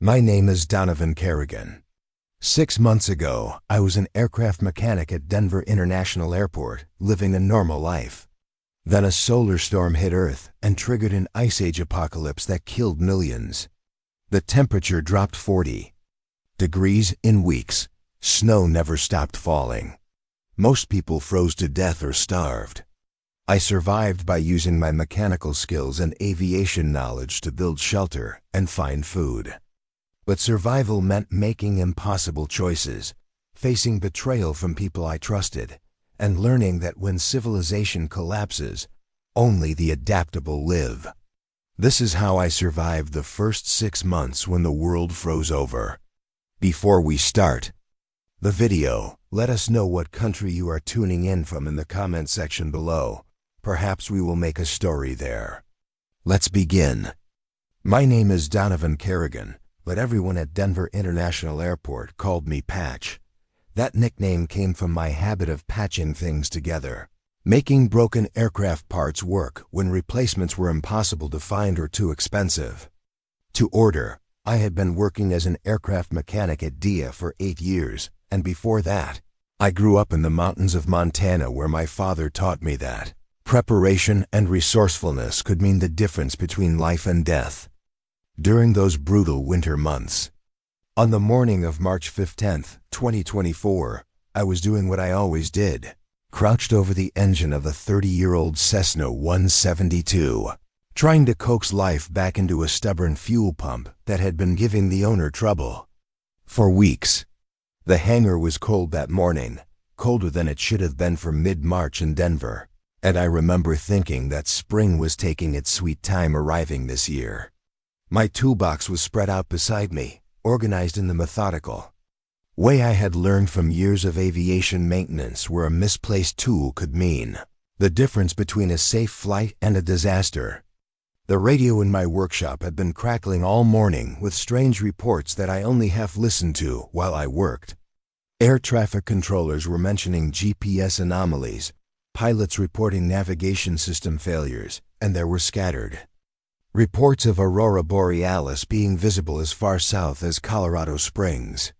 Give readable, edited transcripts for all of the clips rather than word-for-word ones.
My name is Donovan Kerrigan. 6 months ago, I was an aircraft mechanic at Denver International Airport, living a normal life. Then a solar storm hit Earth and triggered an ice age apocalypse that killed millions. The temperature dropped 40 degrees in weeks. Snow never stopped falling. Most people froze to death or starved. I survived by using my mechanical skills and aviation knowledge to build shelter and find food. But survival meant making impossible choices, facing betrayal from people I trusted, and learning that when civilization collapses, only the adaptable live. This is how I survived the first 6 months when the world froze over. Before we start the video, let us know what country you are tuning in from in the comment section below. Perhaps we will make a story there. Let's begin. My name is Donovan Kerrigan, but everyone at Denver International Airport called me Patch. That nickname came from my habit of patching things together, making broken aircraft parts work when replacements were impossible to find or too expensive to order. I had been working as an aircraft mechanic at DIA for 8 years, and before that, I grew up in the mountains of Montana where my father taught me that preparation and resourcefulness could mean the difference between life and death. During those brutal winter months, on the morning of March 15, 2024, I was doing what I always did, crouched over the engine of a 30-year-old Cessna 172, trying to coax life back into a stubborn fuel pump that had been giving the owner trouble for weeks. The hangar was cold that morning, colder than it should have been for mid-March in Denver, and I remember thinking that spring was taking its sweet time arriving this year. My toolbox was spread out beside me, organized in the methodical way I had learned from years of aviation maintenance, where a misplaced tool could mean the difference between a safe flight and a disaster. The radio in my workshop had been crackling all morning with strange reports that I only half listened to while I worked. Air traffic controllers were mentioning GPS anomalies, pilots reporting navigation system failures, and there were scattered reports of aurora borealis being visible as far south as Colorado Springs.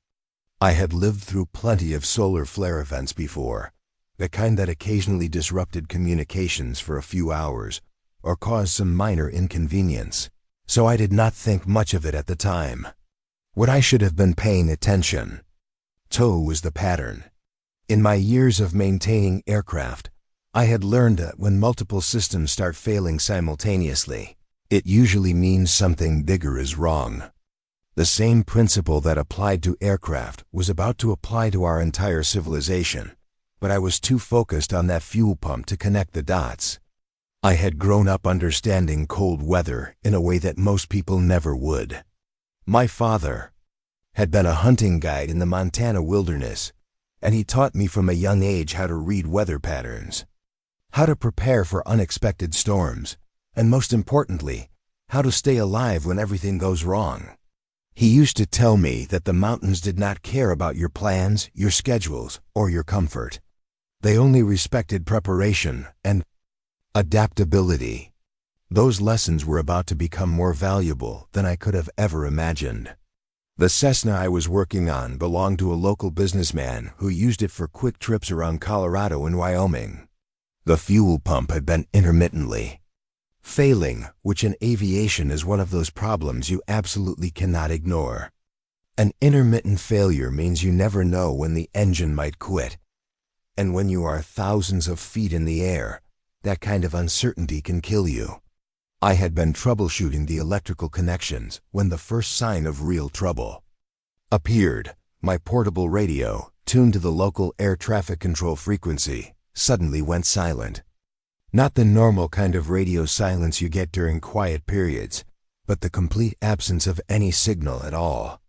I had lived through plenty of solar flare events before, the kind that occasionally disrupted communications for a few hours or caused some minor inconvenience, so I did not think much of it at the time. What I should have been paying attention to was the pattern. In my years of maintaining aircraft, I had learned that when multiple systems start failing simultaneously, it usually means something bigger is wrong. The same principle that applied to aircraft was about to apply to our entire civilization, but I was too focused on that fuel pump to connect the dots. I had grown up understanding cold weather in a way that most people never would. My father had been a hunting guide in the Montana wilderness, and he taught me from a young age how to read weather patterns, how to prepare for unexpected storms, and most importantly, how to stay alive when everything goes wrong. He used to tell me that the mountains did not care about your plans, your schedules, or your comfort. They only respected preparation and adaptability. Those lessons were about to become more valuable than I could have ever imagined. The Cessna I was working on belonged to a local businessman who used it for quick trips around Colorado and Wyoming. The fuel pump had been intermittently failing, which in aviation is one of those problems you absolutely cannot ignore. An intermittent failure means you never know when the engine might quit. And when you are thousands of feet in the air, that kind of uncertainty can kill you. I had been troubleshooting the electrical connections when the first sign of real trouble appeared. My portable radio, tuned to the local air traffic control frequency, suddenly went silent. Not the normal kind of radio silence you get during quiet periods, but the complete absence of any signal at all.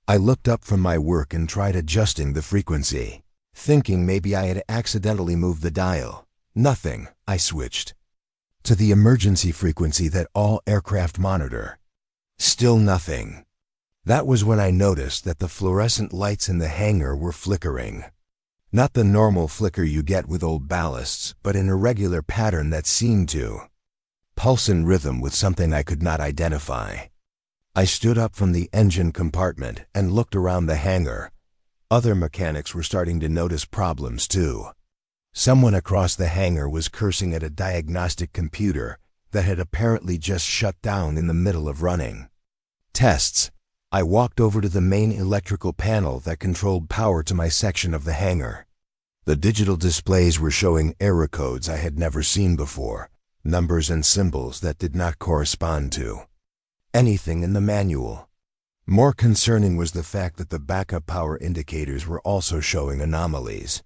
I looked up from my work and tried adjusting the frequency, thinking maybe I had accidentally moved the dial. Nothing. I switched to the emergency frequency that all aircraft monitor. Still nothing. That was when I noticed that the fluorescent lights in the hangar were flickering. Not the normal flicker you get with old ballasts, but an irregular pattern that seemed to pulse in rhythm with something I could not identify. I stood up from the engine compartment and looked around the hangar. Other mechanics were starting to notice problems too. Someone across the hangar was cursing at a diagnostic computer that had apparently just shut down in the middle of running tests. I walked over to the main electrical panel that controlled power to my section of the hangar. The digital displays were showing error codes I had never seen before, numbers and symbols that did not correspond to anything in the manual. More concerning was the fact that the backup power indicators were also showing anomalies.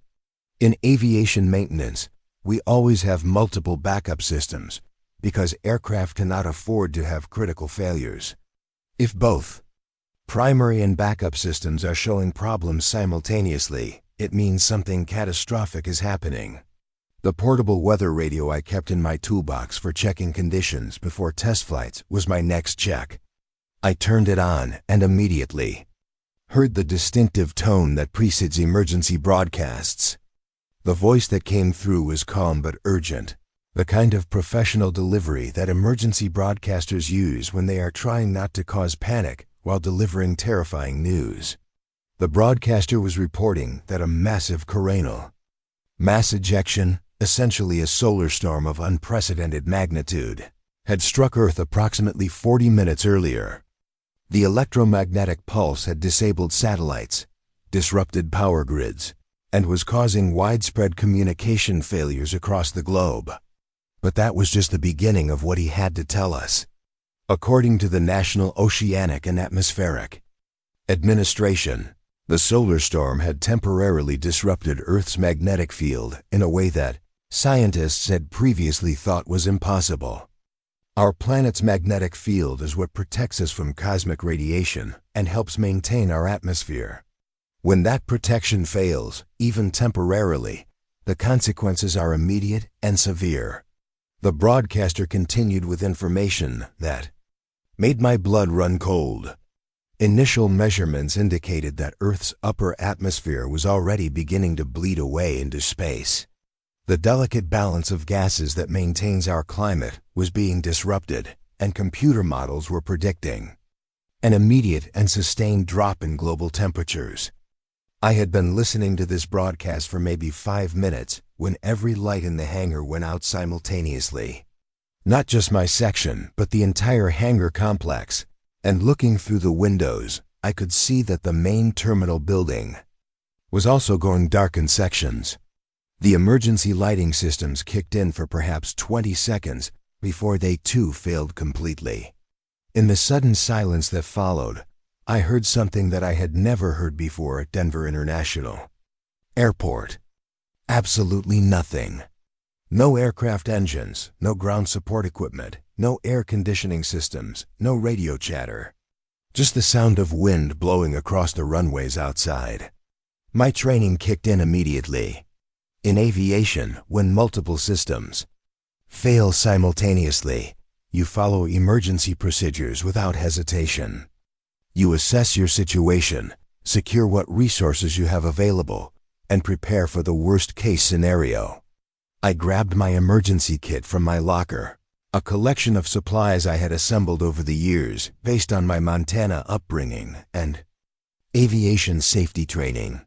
In aviation maintenance, we always have multiple backup systems because aircraft cannot afford to have critical failures. If both primary and backup systems are showing problems simultaneously, it means something catastrophic is happening. The portable weather radio I kept in my toolbox for checking conditions before test flights was my next check. I turned it on and immediately heard the distinctive tone that precedes emergency broadcasts. The voice that came through was calm but urgent, the kind of professional delivery that emergency broadcasters use when they are trying not to cause panic while delivering terrifying news. The broadcaster was reporting that a massive coronal mass ejection, essentially a solar storm of unprecedented magnitude, had struck Earth approximately 40 minutes earlier. The electromagnetic pulse had disabled satellites, disrupted power grids, and was causing widespread communication failures across the globe. But that was just the beginning of what he had to tell us. According to the National Oceanic and Atmospheric Administration, the solar storm had temporarily disrupted Earth's magnetic field in a way that scientists had previously thought was impossible. Our planet's magnetic field is what protects us from cosmic radiation and helps maintain our atmosphere. When that protection fails, even temporarily, the consequences are immediate and severe. The broadcaster continued with information that made my blood run cold. Initial measurements indicated that Earth's upper atmosphere was already beginning to bleed away into space. The delicate balance of gases that maintains our climate was being disrupted, and computer models were predicting an immediate and sustained drop in global temperatures. I had been listening to this broadcast for maybe 5 minutes when every light in the hangar went out simultaneously. Not just my section, but the entire hangar complex. And looking through the windows, I could see that the main terminal building was also going dark in sections. The emergency lighting systems kicked in for perhaps 20 seconds before they too failed completely. In the sudden silence that followed, I heard something that I had never heard before at Denver International Airport. Absolutely nothing. No aircraft engines, no ground support equipment, no air conditioning systems, no radio chatter. Just the sound of wind blowing across the runways outside. My training kicked in immediately. In aviation, when multiple systems fail simultaneously, you follow emergency procedures without hesitation. You assess your situation, secure what resources you have available, and prepare for the worst-case scenario. I grabbed my emergency kit from my locker, a collection of supplies I had assembled over the years based on my Montana upbringing and aviation safety training.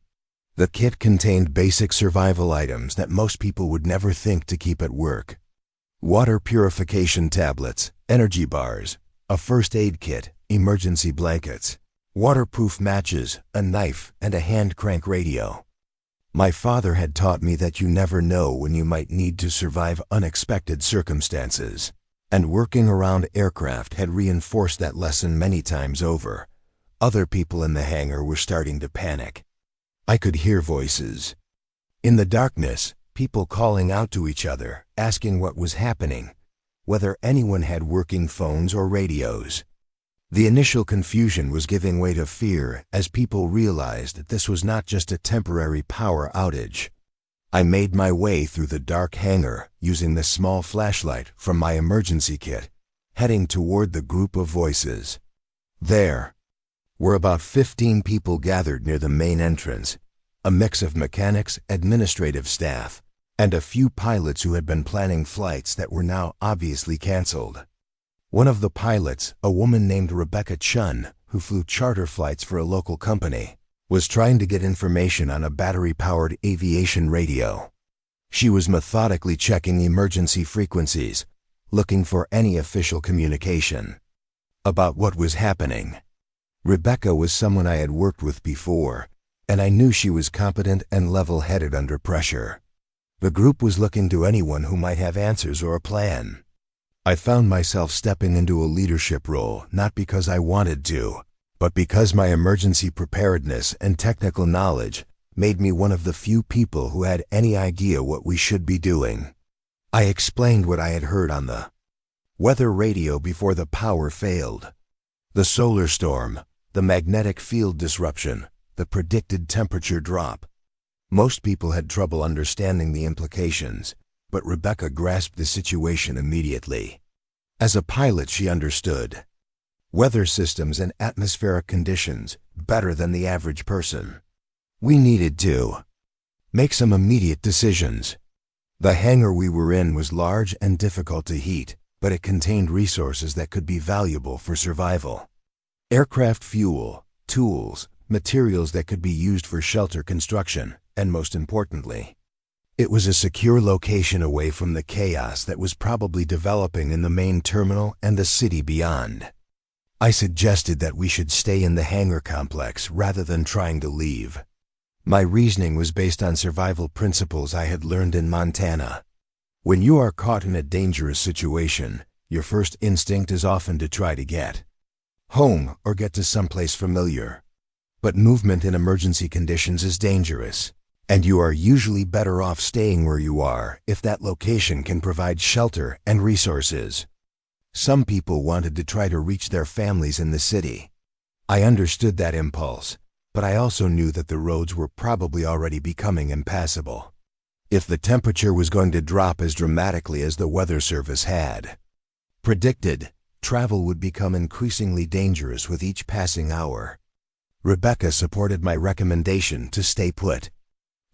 The kit contained basic survival items that most people would never think to keep at work. Water purification tablets, energy bars, a first aid kit, emergency blankets, waterproof matches, a knife, and a hand crank radio. My father had taught me that you never know when you might need to survive unexpected circumstances, and working around aircraft had reinforced that lesson many times over. Other people in the hangar were starting to panic. I could hear voices. In the darkness, people calling out to each other, asking what was happening, whether anyone had working phones or radios. The initial confusion was giving way to fear as people realized that this was not just a temporary power outage. I made my way through the dark hangar using the small flashlight from my emergency kit, heading toward the group of voices. There were about 15 people gathered near the main entrance, a mix of mechanics, administrative staff, and a few pilots who had been planning flights that were now obviously canceled. One of the pilots, a woman named Rebecca Chun, who flew charter flights for a local company, was trying to get information on a battery-powered aviation radio. She was methodically checking emergency frequencies, looking for any official communication about what was happening. Rebecca was someone I had worked with before, and I knew she was competent and level-headed under pressure. The group was looking to anyone who might have answers or a plan. I found myself stepping into a leadership role not because I wanted to, but because my emergency preparedness and technical knowledge made me one of the few people who had any idea what we should be doing. I explained what I had heard on the weather radio before the power failed. The solar storm, the magnetic field disruption, the predicted temperature drop. Most people had trouble understanding the implications, but Rebecca grasped the situation immediately. As a pilot, she understood weather systems and atmospheric conditions better than the average person. We needed to make some immediate decisions. The hangar we were in was large and difficult to heat, but it contained resources that could be valuable for survival. Aircraft fuel, tools, materials that could be used for shelter construction, and most importantly, it was a secure location away from the chaos that was probably developing in the main terminal and the city beyond. I suggested that we should stay in the hangar complex rather than trying to leave. My reasoning was based on survival principles I had learned in Montana. When you are caught in a dangerous situation, your first instinct is often to try to get home or get to someplace familiar. But movement in emergency conditions is dangerous, and you are usually better off staying where you are if that location can provide shelter and resources. Some people wanted to try to reach their families in the city. I understood that impulse, but I also knew that the roads were probably already becoming impassable. If the temperature was going to drop as dramatically as the Weather Service had predicted, travel would become increasingly dangerous with each passing hour. Rebecca supported my recommendation to stay put.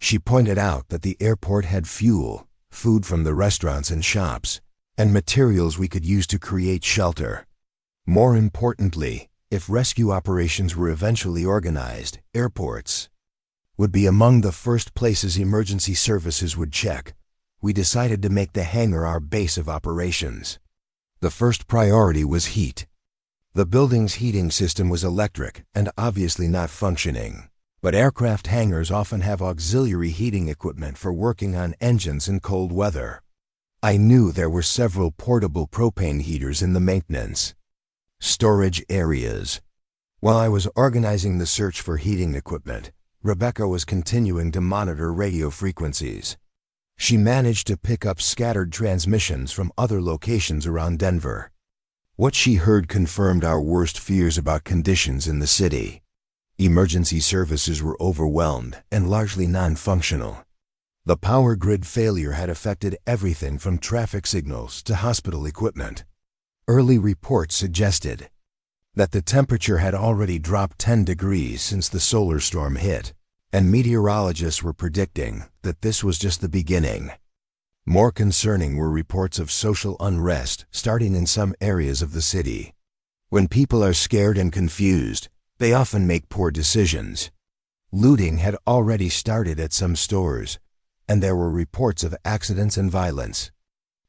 She pointed out that the airport had fuel, food from the restaurants and shops, and materials we could use to create shelter. More importantly, if rescue operations were eventually organized, airports would be among the first places emergency services would check. We decided to make the hangar our base of operations. The first priority was heat. The building's heating system was electric and obviously not functioning, but aircraft hangars often have auxiliary heating equipment for working on engines in cold weather. I knew there were several portable propane heaters in the maintenance storage areas. While I was organizing the search for heating equipment, Rebecca was continuing to monitor radio frequencies. She managed to pick up scattered transmissions from other locations around Denver. What she heard confirmed our worst fears about conditions in the city. Emergency services were overwhelmed and largely non-functional. The power grid failure had affected everything from traffic signals to hospital equipment. Early reports suggested that the temperature had already dropped 10 degrees since the solar storm hit, and meteorologists were predicting that this was just the beginning. More concerning were reports of social unrest starting in some areas of the city. When people are scared and confused, they often make poor decisions. Looting had already started at some stores, and there were reports of accidents and violence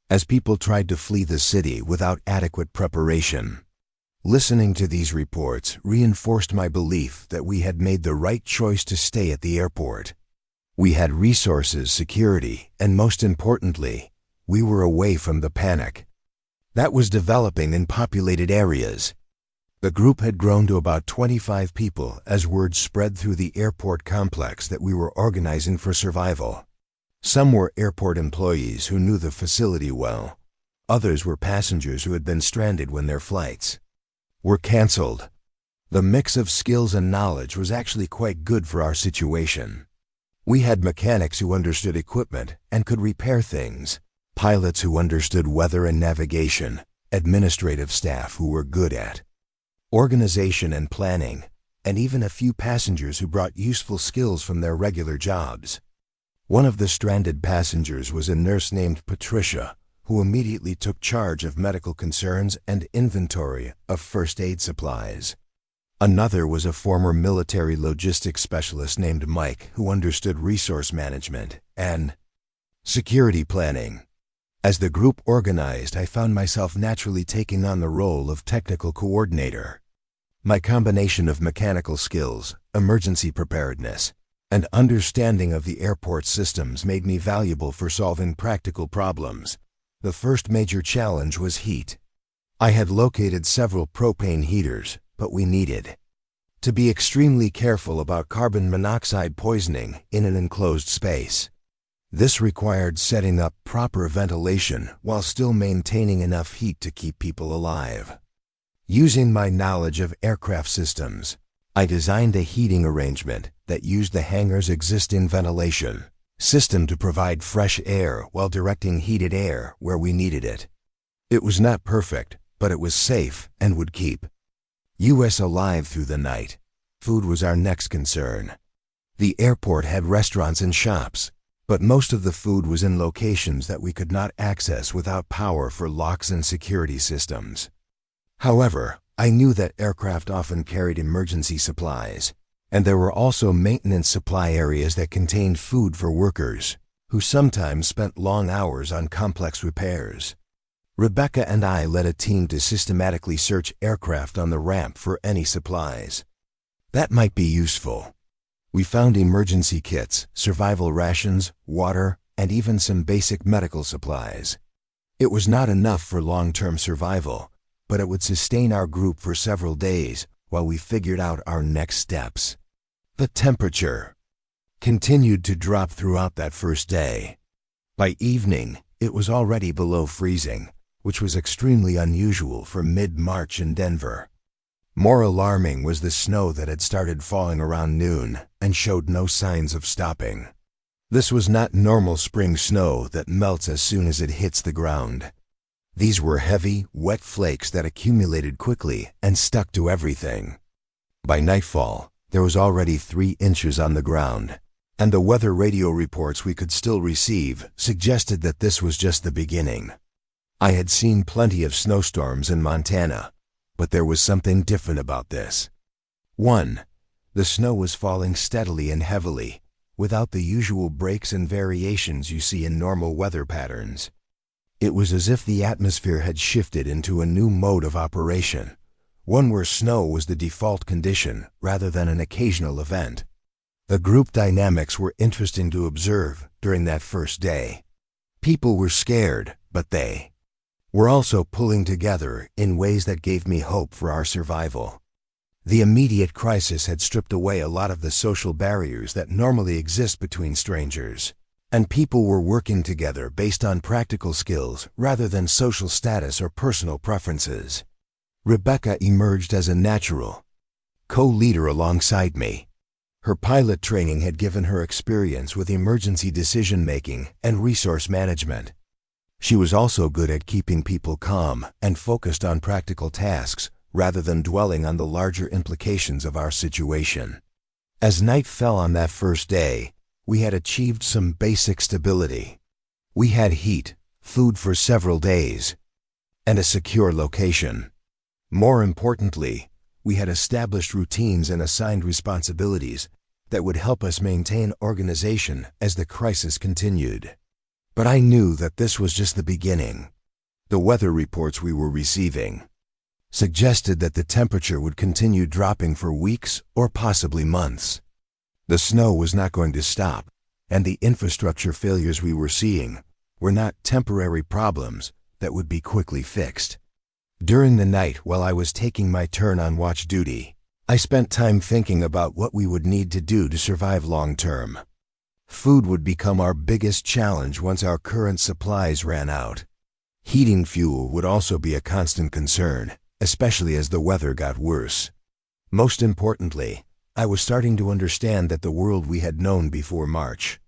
as people tried to flee the city without adequate preparation. Listening to these reports reinforced my belief that we had made the right choice to stay at the airport. We had resources, security, and most importantly, we were away from the panic that was developing in populated areas. The group had grown to about 25 people as word spread through the airport complex that we were organizing for survival. Some were airport employees who knew the facility well. Others were passengers who had been stranded when their flights were canceled. The mix of skills and knowledge was actually quite good for our situation. We had mechanics who understood equipment and could repair things, pilots who understood weather and navigation, administrative staff who were good at organization and planning, and even a few passengers who brought useful skills from their regular jobs. One of the stranded passengers was a nurse named Patricia, who immediately took charge of medical concerns and inventory of first aid supplies. Another was a former military logistics specialist named Mike, who understood resource management and security planning. As the group organized, I found myself naturally taking on the role of technical coordinator. My combination of mechanical skills, emergency preparedness, and understanding of the airport systems made me valuable for solving practical problems. The first major challenge was heat. I had located several propane heaters, but we needed to be extremely careful about carbon monoxide poisoning in an enclosed space. This required setting up proper ventilation while still maintaining enough heat to keep people alive. Using my knowledge of aircraft systems, I designed a heating arrangement that used the hangar's existing ventilation system to provide fresh air while directing heated air where we needed it. It was not perfect, but it was safe and would keep us alive through the night. Food was our next concern. The airport had restaurants and shops, but most of the food was in locations that we could not access without power for locks and security systems. However, I knew that aircraft often carried emergency supplies, and there were also maintenance supply areas that contained food for workers, who sometimes spent long hours on complex repairs. Rebecca and I led a team to systematically search aircraft on the ramp for any supplies that might be useful. We found emergency kits, survival rations, water, and even some basic medical supplies. It was not enough for long-term survival, but it would sustain our group for several days while we figured out our next steps. The temperature continued to drop throughout that first day. By evening, it was already below freezing, which was extremely unusual for mid-March in Denver. More alarming was the snow that had started falling around noon and showed no signs of stopping. This was not normal spring snow that melts as soon as it hits the ground. These were heavy, wet flakes that accumulated quickly and stuck to everything. By nightfall, there was already 3 inches on the ground, and the weather radio reports we could still receive suggested that this was just the beginning. I had seen plenty of snowstorms in Montana, but there was something different about this. 1. The snow was falling steadily and heavily, without the usual breaks and variations you see in normal weather patterns. It was as if the atmosphere had shifted into a new mode of operation, one where snow was the default condition rather than an occasional event. The group dynamics were interesting to observe during that first day. People were scared, but they were also pulling together in ways that gave me hope for our survival. The immediate crisis had stripped away a lot of the social barriers that normally exist between strangers, and people were working together based on practical skills rather than social status or personal preferences. Rebecca emerged as a natural co-leader alongside me. Her pilot training had given her experience with emergency decision-making and resource management. She was also good at keeping people calm and focused on practical tasks rather than dwelling on the larger implications of our situation. As night fell on that first day, we had achieved some basic stability. We had heat, food for several days, and a secure location. More importantly, we had established routines and assigned responsibilities that would help us maintain organization as the crisis continued. But I knew that this was just the beginning. The weather reports we were receiving suggested that the temperature would continue dropping for weeks or possibly months. The snow was not going to stop, and the infrastructure failures we were seeing were not temporary problems that would be quickly fixed. During the night while I was taking my turn on watch duty, I spent time thinking about what we would need to do to survive long term. Food would become our biggest challenge once our current supplies ran out. Heating fuel would also be a constant concern, especially as the weather got worse. Most importantly, I was starting to understand that the world we had known before March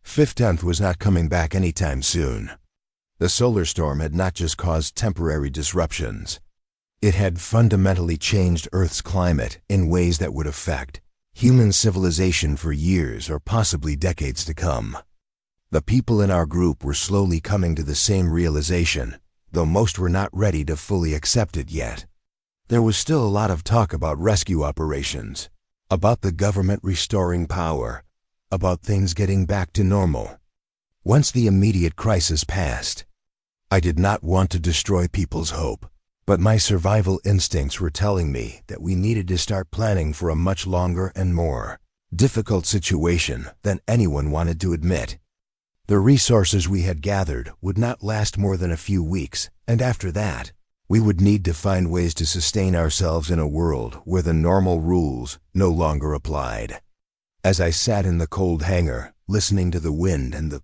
15th was not coming back anytime soon. The solar storm had not just caused temporary disruptions. It had fundamentally changed Earth's climate in ways that would affect human civilization for years or possibly decades to come. The people in our group were slowly coming to the same realization, though most were not ready to fully accept it yet. There was still a lot of talk about rescue operations, about the government restoring power, about things getting back to normal. Once the immediate crisis passed, I did not want to destroy people's hope, but my survival instincts were telling me that we needed to start planning for a much longer and more difficult situation than anyone wanted to admit. The resources we had gathered would not last more than a few weeks, and after that, we would need to find ways to sustain ourselves in a world where the normal rules no longer applied. As I sat in the cold hangar, listening to the wind and the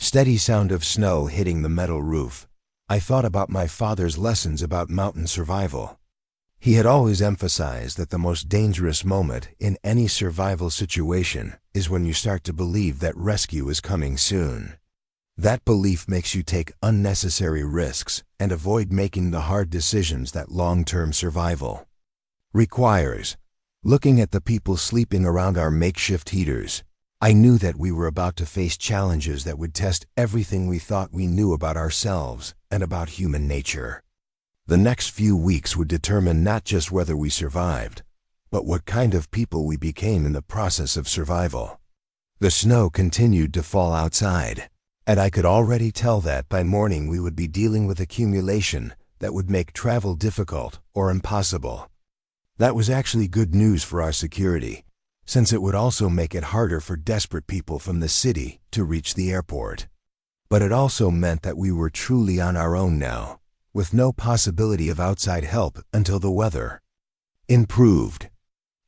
steady sound of snow hitting the metal roof, I thought about my father's lessons about mountain survival. He had always emphasized that the most dangerous moment in any survival situation is when you start to believe that rescue is coming soon. That belief makes you take unnecessary risks and avoid making the hard decisions that long-term survival requires. Looking at the people sleeping around our makeshift heaters, I knew that we were about to face challenges that would test everything we thought we knew about ourselves and about human nature. The next few weeks would determine not just whether we survived, but what kind of people we became in the process of survival. The snow continued to fall outside, and I could already tell that by morning we would be dealing with accumulation that would make travel difficult or impossible. That was actually good news for our security, since it would also make it harder for desperate people from the city to reach the airport. But it also meant that we were truly on our own now, with no possibility of outside help until the weather improved.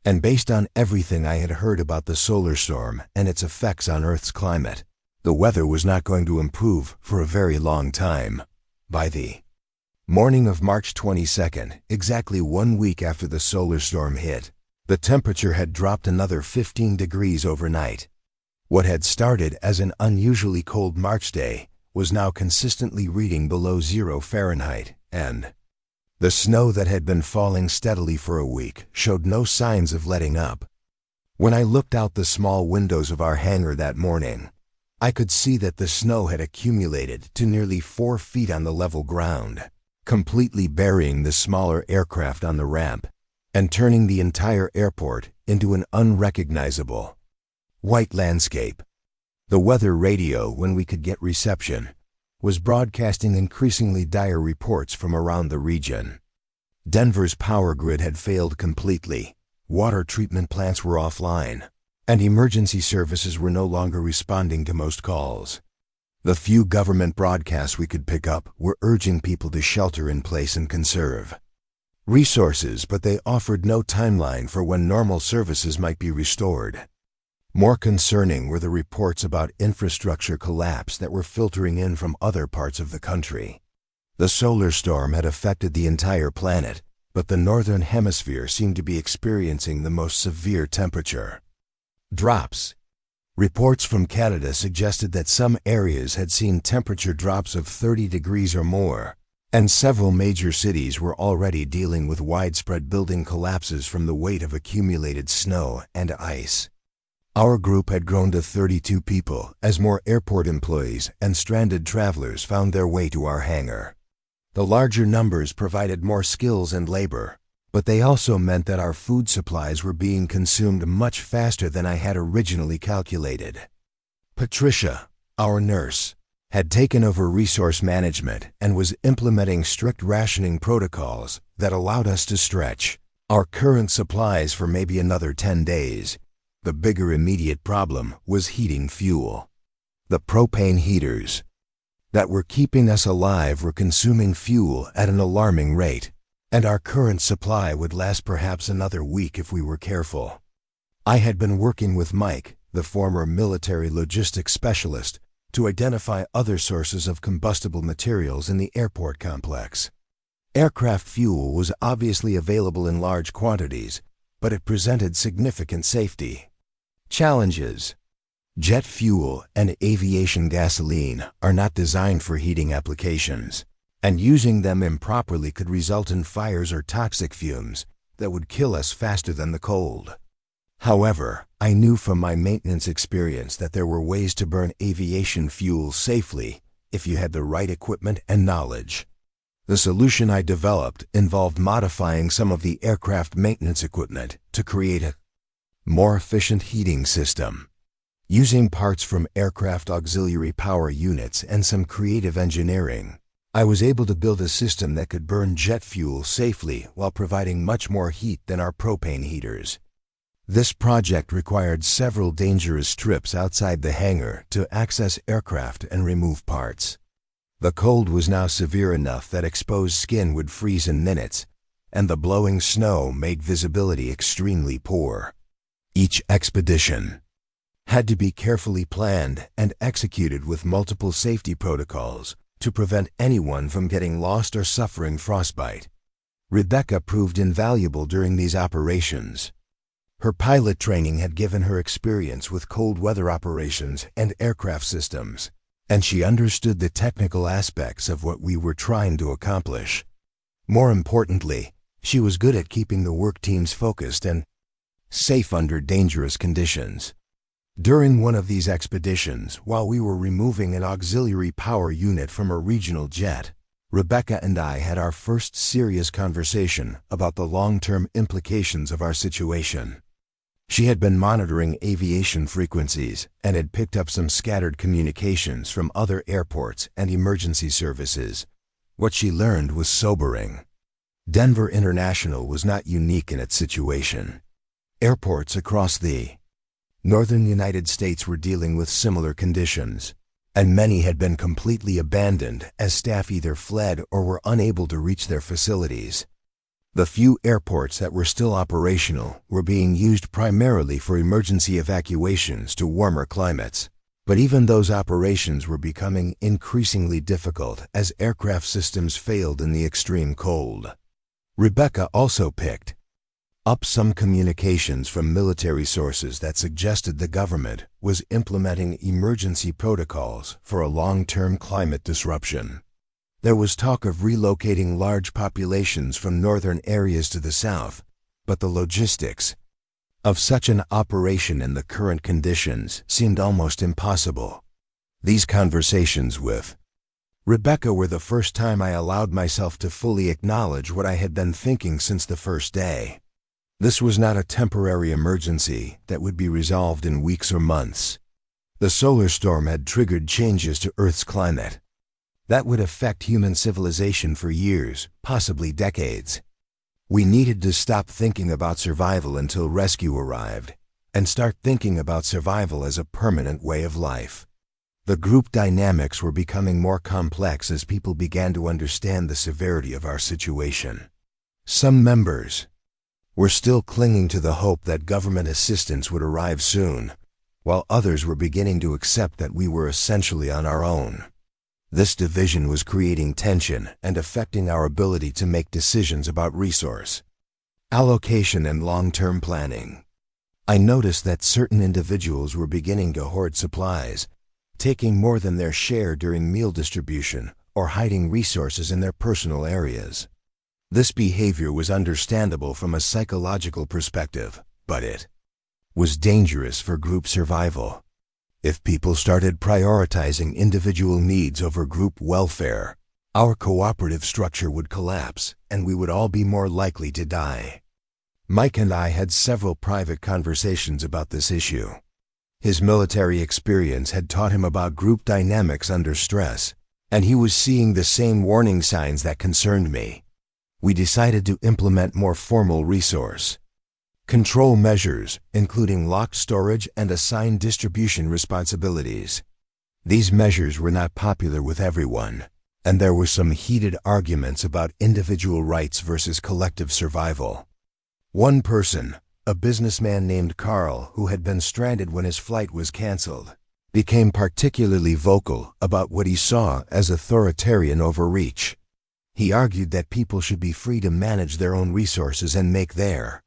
And based on everything I had heard about the solar storm and its effects on Earth's climate, the weather was not going to improve for a very long time. By the morning of March 22nd, exactly 1 week after the solar storm hit, the temperature had dropped another 15 degrees overnight. What had started as an unusually cold March day was now consistently reading below 0 Fahrenheit, and the snow that had been falling steadily for a week showed no signs of letting up. When I looked out the small windows of our hangar that morning, I could see that the snow had accumulated to nearly 4 feet on the level ground, completely burying the smaller aircraft on the ramp and turning the entire airport into an unrecognizable white landscape. The weather radio, when we could get reception, was broadcasting increasingly dire reports from around the region. Denver's power grid had failed completely, water treatment plants were offline, and emergency services were no longer responding to most calls. The few government broadcasts we could pick up were urging people to shelter in place and conserve resources, but they offered no timeline for when normal services might be restored. More concerning were the reports about infrastructure collapse that were filtering in from other parts of the country. The solar storm had affected the entire planet, but the northern hemisphere seemed to be experiencing the most severe temperature drops. Reports from Canada suggested that some areas had seen temperature drops of 30 degrees or more, and several major cities were already dealing with widespread building collapses from the weight of accumulated snow and ice. Our group had grown to 32 people as more airport employees and stranded travelers found their way to our hangar. The larger numbers provided more skills and labor, but they also meant that our food supplies were being consumed much faster than I had originally calculated. Patricia, our nurse, had taken over resource management and was implementing strict rationing protocols that allowed us to stretch our current supplies for maybe another 10 days. The bigger immediate problem was heating fuel. The propane heaters that were keeping us alive were consuming fuel at an alarming rate, and our current supply would last perhaps another week if we were careful. I had been working with Mike, the former military logistics specialist, to identify other sources of combustible materials in the airport complex. Aircraft fuel was obviously available in large quantities, but it presented significant safety challenges. Jet fuel and aviation gasoline are not designed for heating applications, and using them improperly could result in fires or toxic fumes that would kill us faster than the cold. However, I knew from my maintenance experience that there were ways to burn aviation fuel safely if you had the right equipment and knowledge. The solution I developed involved modifying some of the aircraft maintenance equipment to create a more efficient heating system. Using parts from aircraft auxiliary power units and some creative engineering, I was able to build a system that could burn jet fuel safely while providing much more heat than our propane heaters. This project required several dangerous trips outside the hangar to access aircraft and remove parts. The cold was now severe enough that exposed skin would freeze in minutes, and the blowing snow made visibility extremely poor. Each expedition had to be carefully planned and executed with multiple safety protocols to prevent anyone from getting lost or suffering frostbite. Rebecca proved invaluable during these operations. Her pilot training had given her experience with cold weather operations and aircraft systems, and she understood the technical aspects of what we were trying to accomplish. More importantly, she was good at keeping the work teams focused and safe under dangerous conditions. During one of these expeditions, while we were removing an auxiliary power unit from a regional jet, Rebecca and I had our first serious conversation about the long-term implications of our situation. She had been monitoring aviation frequencies and had picked up some scattered communications from other airports and emergency services. What she learned was sobering. Denver International was not unique in its situation. Airports across the northern United States were dealing with similar conditions, and many had been completely abandoned as staff either fled or were unable to reach their facilities. The few airports that were still operational were being used primarily for emergency evacuations to warmer climates, but even those operations were becoming increasingly difficult as aircraft systems failed in the extreme cold. Rebecca also picked up some communications from military sources that suggested the government was implementing emergency protocols for a long-term climate disruption. There was talk of relocating large populations from northern areas to the south, but the logistics of such an operation in the current conditions seemed almost impossible. These conversations with Rebecca were the first time I allowed myself to fully acknowledge what I had been thinking since the first day. This was not a temporary emergency that would be resolved in weeks or months. The solar storm had triggered changes to Earth's climate that would affect human civilization for years, possibly decades. We needed to stop thinking about survival until rescue arrived, and start thinking about survival as a permanent way of life. The group dynamics were becoming more complex as people began to understand the severity of our situation. Some members were still clinging to the hope that government assistance would arrive soon, while others were beginning to accept that we were essentially on our own. This division was creating tension and affecting our ability to make decisions about resource allocation and long-term planning. I noticed that certain individuals were beginning to hoard supplies, taking more than their share during meal distribution or hiding resources in their personal areas. This behavior was understandable from a psychological perspective, but it was dangerous for group survival. If people started prioritizing individual needs over group welfare, our cooperative structure would collapse and we would all be more likely to die. Mike and I had several private conversations about this issue. His military experience had taught him about group dynamics under stress, and he was seeing the same warning signs that concerned me. We decided to implement more formal resource control measures, including locked storage and assigned distribution responsibilities. These measures were not popular with everyone, and there were some heated arguments about individual rights versus collective survival. One person, a businessman named Carl who had been stranded when his flight was canceled, became particularly vocal about what he saw as authoritarian overreach. He argued that people should be free to manage their own resources and make their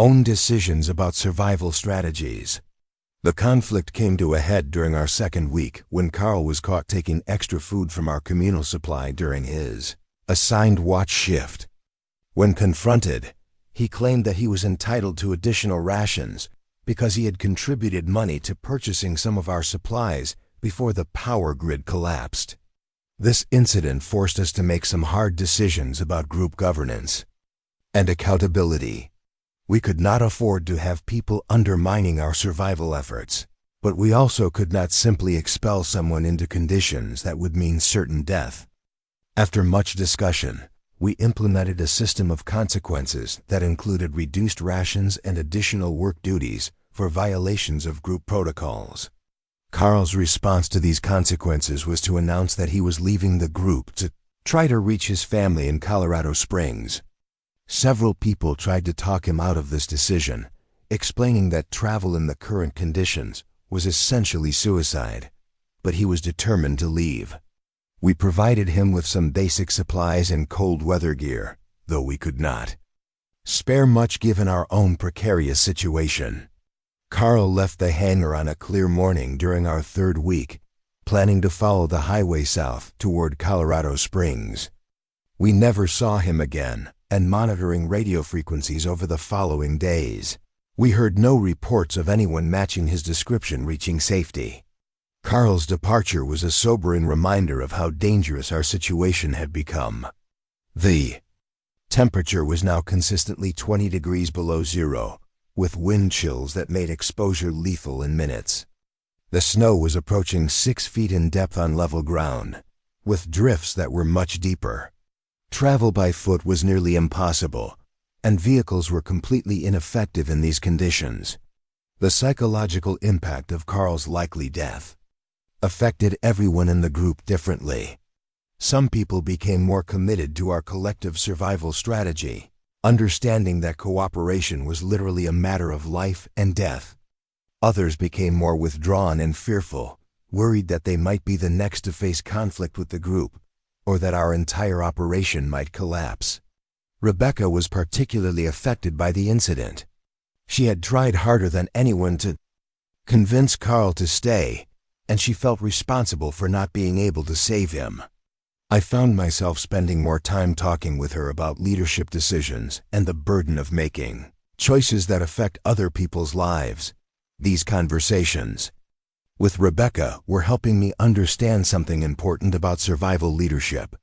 own decisions about survival strategies. The conflict came to a head during our second week when Carl was caught taking extra food from our communal supply during his assigned watch shift. When confronted, he claimed that he was entitled to additional rations because he had contributed money to purchasing some of our supplies before the power grid collapsed. This incident forced us to make some hard decisions about group governance and accountability. We could not afford to have people undermining our survival efforts, but we also could not simply expel someone into conditions that would mean certain death. After much discussion, we implemented a system of consequences that included reduced rations and additional work duties for violations of group protocols. Carl's response to these consequences was to announce that he was leaving the group to try to reach his family in Colorado Springs. Several people tried to talk him out of this decision, explaining that travel in the current conditions was essentially suicide, but he was determined to leave. We provided him with some basic supplies and cold weather gear, though we could not spare much given our own precarious situation. Carl left the hangar on a clear morning during our third week, planning to follow the highway south toward Colorado Springs. We never saw him again, and monitoring radio frequencies over the following days, we heard no reports of anyone matching his description reaching safety. Carl's departure was a sobering reminder of how dangerous our situation had become. The temperature was now consistently 20 degrees below zero, with wind chills that made exposure lethal in minutes. The snow was approaching 6 feet in depth on level ground, with drifts that were much deeper. Travel by foot was nearly impossible, and vehicles were completely ineffective in these conditions. The psychological impact of Carl's likely death affected everyone in the group differently. Some people became more committed to our collective survival strategy, understanding that cooperation was literally a matter of life and death. Others became more withdrawn and fearful, worried that they might be the next to face conflict with the group, or that our entire operation might collapse. Rebecca was particularly affected by the incident. She had tried harder than anyone to convince Carl to stay, and she felt responsible for not being able to save him. I found myself spending more time talking with her about leadership decisions and the burden of making choices that affect other people's lives. These conversations with Rebecca were helping me understand something important about survival leadership.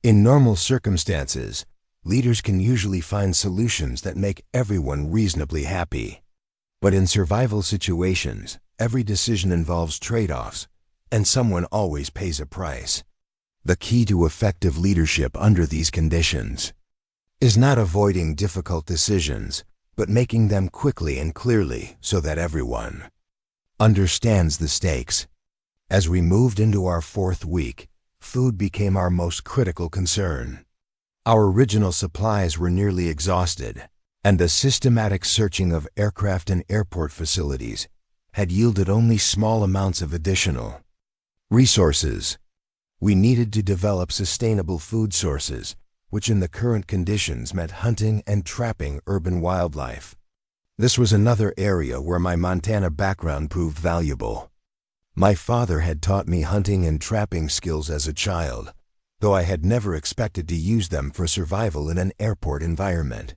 In normal circumstances, leaders can usually find solutions that make everyone reasonably happy. But in survival situations, every decision involves trade-offs, and someone always pays a price. The key to effective leadership under these conditions is not avoiding difficult decisions, but making them quickly and clearly so that everyone understands the stakes. As we moved into our fourth week, food became our most critical concern. Our original supplies were nearly exhausted, and the systematic searching of aircraft and airport facilities had yielded only small amounts of additional resources. We needed to develop sustainable food sources, which in the current conditions meant hunting and trapping urban wildlife. This was another area where my Montana background proved valuable. My father had taught me hunting and trapping skills as a child, though I had never expected to use them for survival in an airport environment.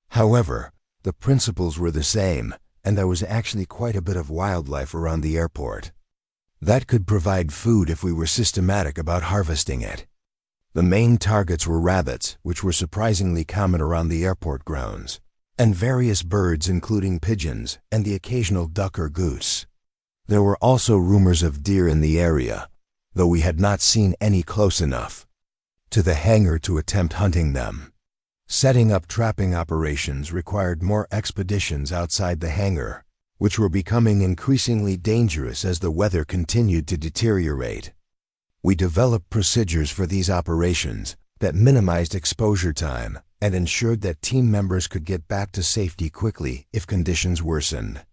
However, the principles were the same, and there was actually quite a bit of wildlife around the airport that could provide food if we were systematic about harvesting it. The main targets were rabbits, which were surprisingly common around the airport grounds, and various birds including pigeons and the occasional duck or goose. There were also rumors of deer in the area, though we had not seen any close enough to the hangar to attempt hunting them. Setting up trapping operations required more expeditions outside the hangar, which were becoming increasingly dangerous as the weather continued to deteriorate. We developed procedures for these operations that minimized exposure time and ensured that team members could get back to safety quickly if conditions worsened.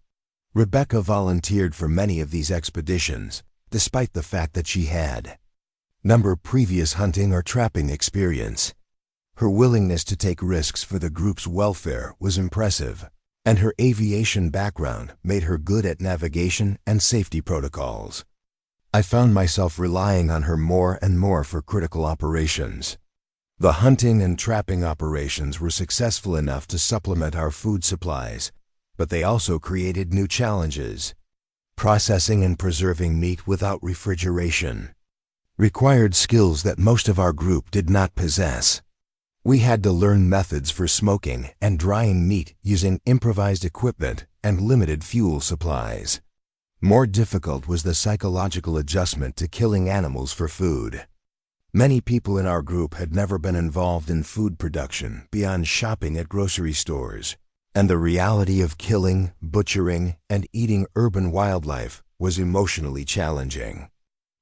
Rebecca volunteered for many of these expeditions, despite the fact that she had no previous hunting or trapping experience. Her willingness to take risks for the group's welfare was impressive, and her aviation background made her good at navigation and safety protocols. I found myself relying on her more and more for critical operations. The hunting and trapping operations were successful enough to supplement our food supplies, But they also created new challenges. Processing and preserving meat without refrigeration required skills that most of our group did not possess. We had to learn methods for smoking and drying meat using improvised equipment and limited fuel supplies. More difficult was the psychological adjustment to killing animals for food. Many people in our group had never been involved in food production beyond shopping at grocery stores, and the reality of killing, butchering, and eating urban wildlife was emotionally challenging.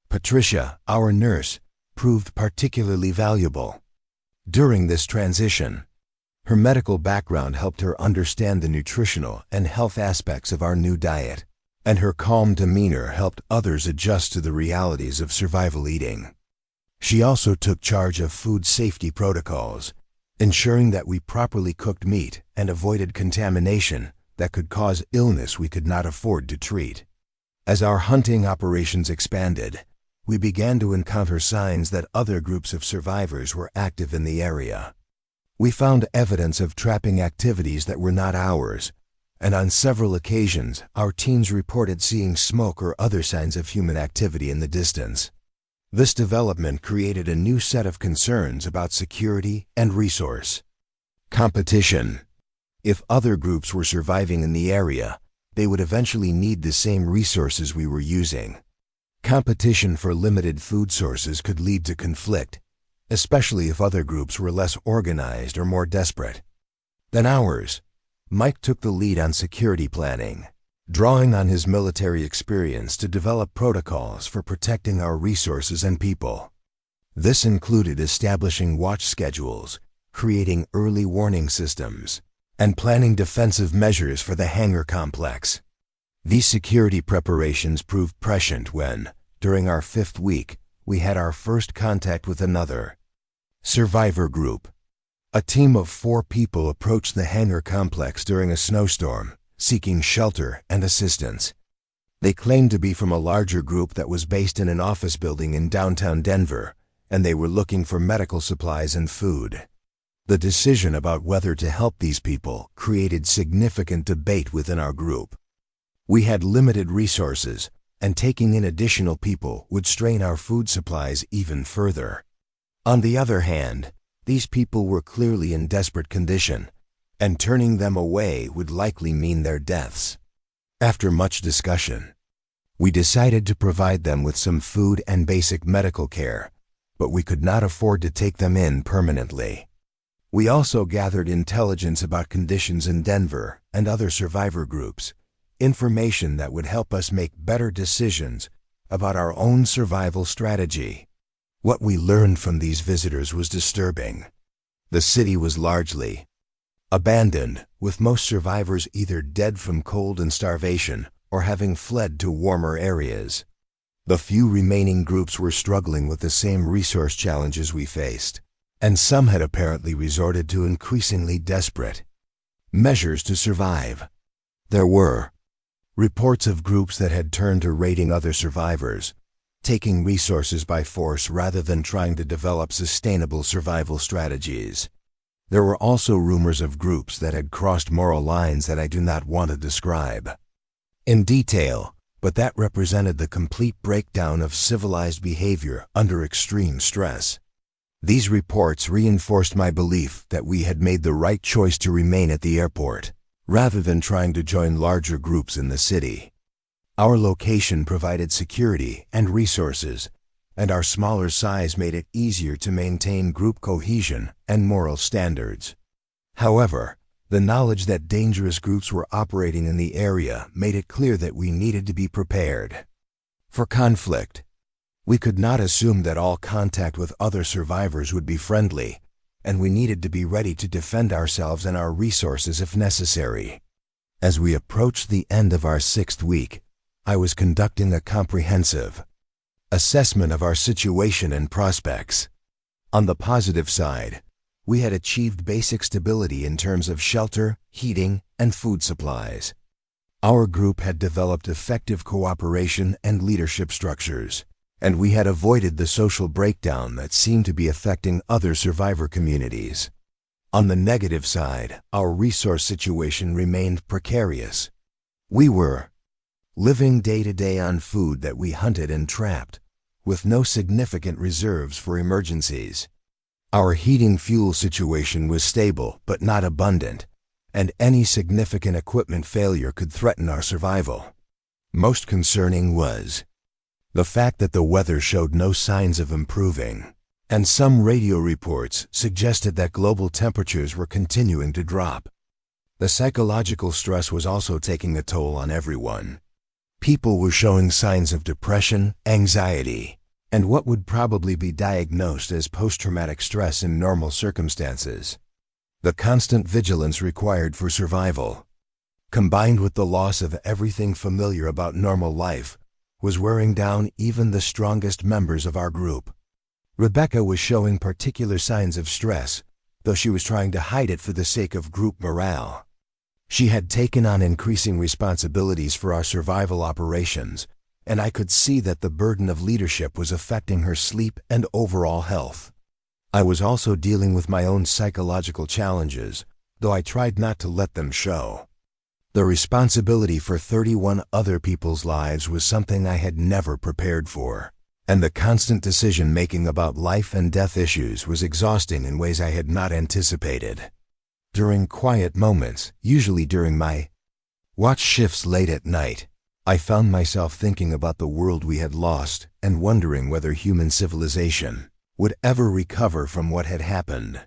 Patricia, our nurse, proved particularly valuable. During this transition, her medical background helped her understand the nutritional and health aspects of our new diet, and her calm demeanor helped others adjust to the realities of survival eating. She also took charge of food safety protocols, ensuring that we properly cooked meat and avoided contamination that could cause illness we could not afford to treat. As our hunting operations expanded, we began to encounter signs that other groups of survivors were active in the area. We found evidence of trapping activities that were not ours, and on several occasions our teams reported seeing smoke or other signs of human activity in the distance. This development created a new set of concerns about security and resource competition. If other groups were surviving in the area, they would eventually need the same resources we were using. Competition for limited food sources could lead to conflict, especially if other groups were less organized or more desperate than ours. Mike took the lead on security planning, drawing on his military experience to develop protocols for protecting our resources and people. This included establishing watch schedules, creating early warning systems, and planning defensive measures for the hangar complex. These security preparations proved prescient when, during our 5th week, we had our first contact with another survivor group. A team of 4 people approached the hangar complex during a snowstorm, seeking shelter and assistance. They claimed to be from a larger group that was based in an office building in downtown Denver, and they were looking for medical supplies and food. The decision about whether to help these people created significant debate within our group. We had limited resources, and taking in additional people would strain our food supplies even further. On the other hand, these people were clearly in desperate condition, and turning them away would likely mean their deaths. After much discussion, we decided to provide them with some food and basic medical care, but we could not afford to take them in permanently. We also gathered intelligence about conditions in Denver and other survivor groups, information that would help us make better decisions about our own survival strategy. What we learned from these visitors was disturbing. The city was largely abandoned, with most survivors either dead from cold and starvation or having fled to warmer areas. The few remaining groups were struggling with the same resource challenges we faced, and some had apparently resorted to increasingly desperate measures to survive. There were reports of groups that had turned to raiding other survivors, taking resources by force rather than trying to develop sustainable survival strategies. There were also rumors of groups that had crossed moral lines that I do not want to describe in detail, but that represented the complete breakdown of civilized behavior under extreme stress. These reports reinforced my belief that we had made the right choice to remain at the airport, rather than trying to join larger groups in the city. Our location provided security and resources, and our smaller size made it easier to maintain group cohesion and moral standards. However, the knowledge that dangerous groups were operating in the area made it clear that we needed to be prepared for conflict. We could not assume that all contact with other survivors would be friendly, and we needed to be ready to defend ourselves and our resources if necessary. As we approached the end of our 6th week, I was conducting a comprehensive assessment of our situation and prospects. On the positive side, we had achieved basic stability in terms of shelter, heating, and food supplies. Our group had developed effective cooperation and leadership structures, and we had avoided the social breakdown that seemed to be affecting other survivor communities. On the negative side, our resource situation remained precarious. We were living day to day on food that we hunted and trapped, with no significant reserves for emergencies. Our heating fuel situation was stable but not abundant, and any significant equipment failure could threaten our survival. Most concerning was the fact that the weather showed no signs of improving, and some radio reports suggested that global temperatures were continuing to drop. The psychological stress was also taking a toll on everyone. People were showing signs of depression, anxiety, and what would probably be diagnosed as post-traumatic stress in normal circumstances. The constant vigilance required for survival, combined with the loss of everything familiar about normal life, was wearing down even the strongest members of our group. Rebecca was showing particular signs of stress, though she was trying to hide it for the sake of group morale. She had taken on increasing responsibilities for our survival operations, and I could see that the burden of leadership was affecting her sleep and overall health. I was also dealing with my own psychological challenges, though I tried not to let them show. The responsibility for 31 other people's lives was something I had never prepared for, and the constant decision-making about life and death issues was exhausting in ways I had not anticipated. During quiet moments, usually during my watch shifts late at night, I found myself thinking about the world we had lost and wondering whether human civilization would ever recover from what had happened.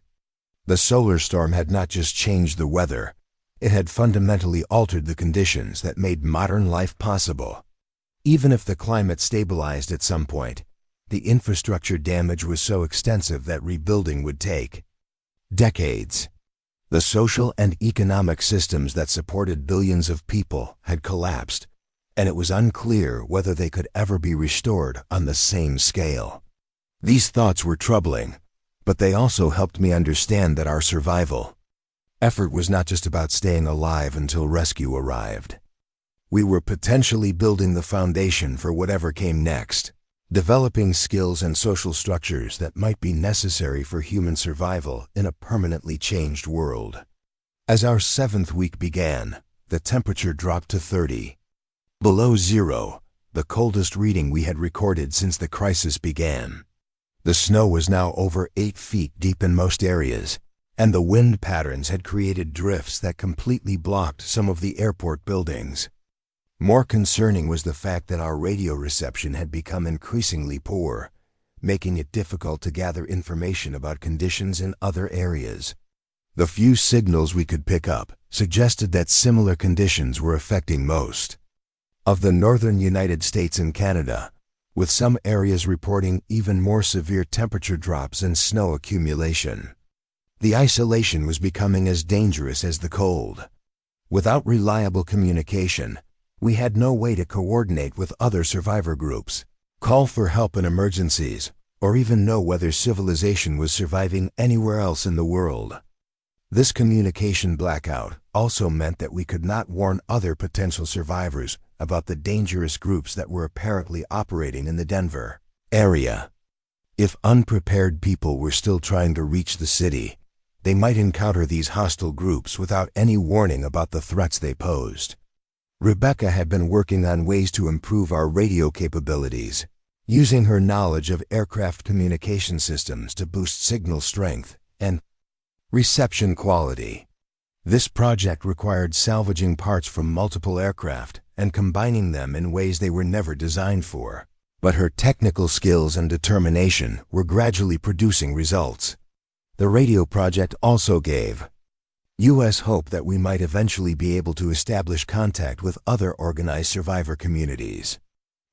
The solar storm had not just changed the weather, it had fundamentally altered the conditions that made modern life possible. Even if the climate stabilized at some point, the infrastructure damage was so extensive that rebuilding would take decades. The social and economic systems that supported billions of people had collapsed, and it was unclear whether they could ever be restored on the same scale. These thoughts were troubling, but they also helped me understand that our survival effort was not just about staying alive until rescue arrived. We were potentially building the foundation for whatever came next, developing skills and social structures that might be necessary for human survival in a permanently changed world. As our 7th week began, the temperature dropped to 30 below zero, the coldest reading we had recorded since the crisis began. The snow was now over 8 feet deep in most areas, and the wind patterns had created drifts that completely blocked some of the airport buildings. More concerning was the fact that our radio reception had become increasingly poor, making it difficult to gather information about conditions in other areas. The few signals we could pick up suggested that similar conditions were affecting most of the northern United States and Canada, with some areas reporting even more severe temperature drops and snow accumulation. The isolation was becoming as dangerous as the cold. Without reliable communication, we had no way to coordinate with other survivor groups, call for help in emergencies, or even know whether civilization was surviving anywhere else in the world. This communication blackout also meant that we could not warn other potential survivors about the dangerous groups that were apparently operating in the Denver area. If unprepared people were still trying to reach the city, they might encounter these hostile groups without any warning about the threats they posed. Rebecca had been working on ways to improve our radio capabilities, using her knowledge of aircraft communication systems to boost signal strength and reception quality. This project required salvaging parts from multiple aircraft and combining them in ways they were never designed for. But her technical skills and determination were gradually producing results. The radio project also gave U.S. hope that we might eventually be able to establish contact with other organized survivor communities.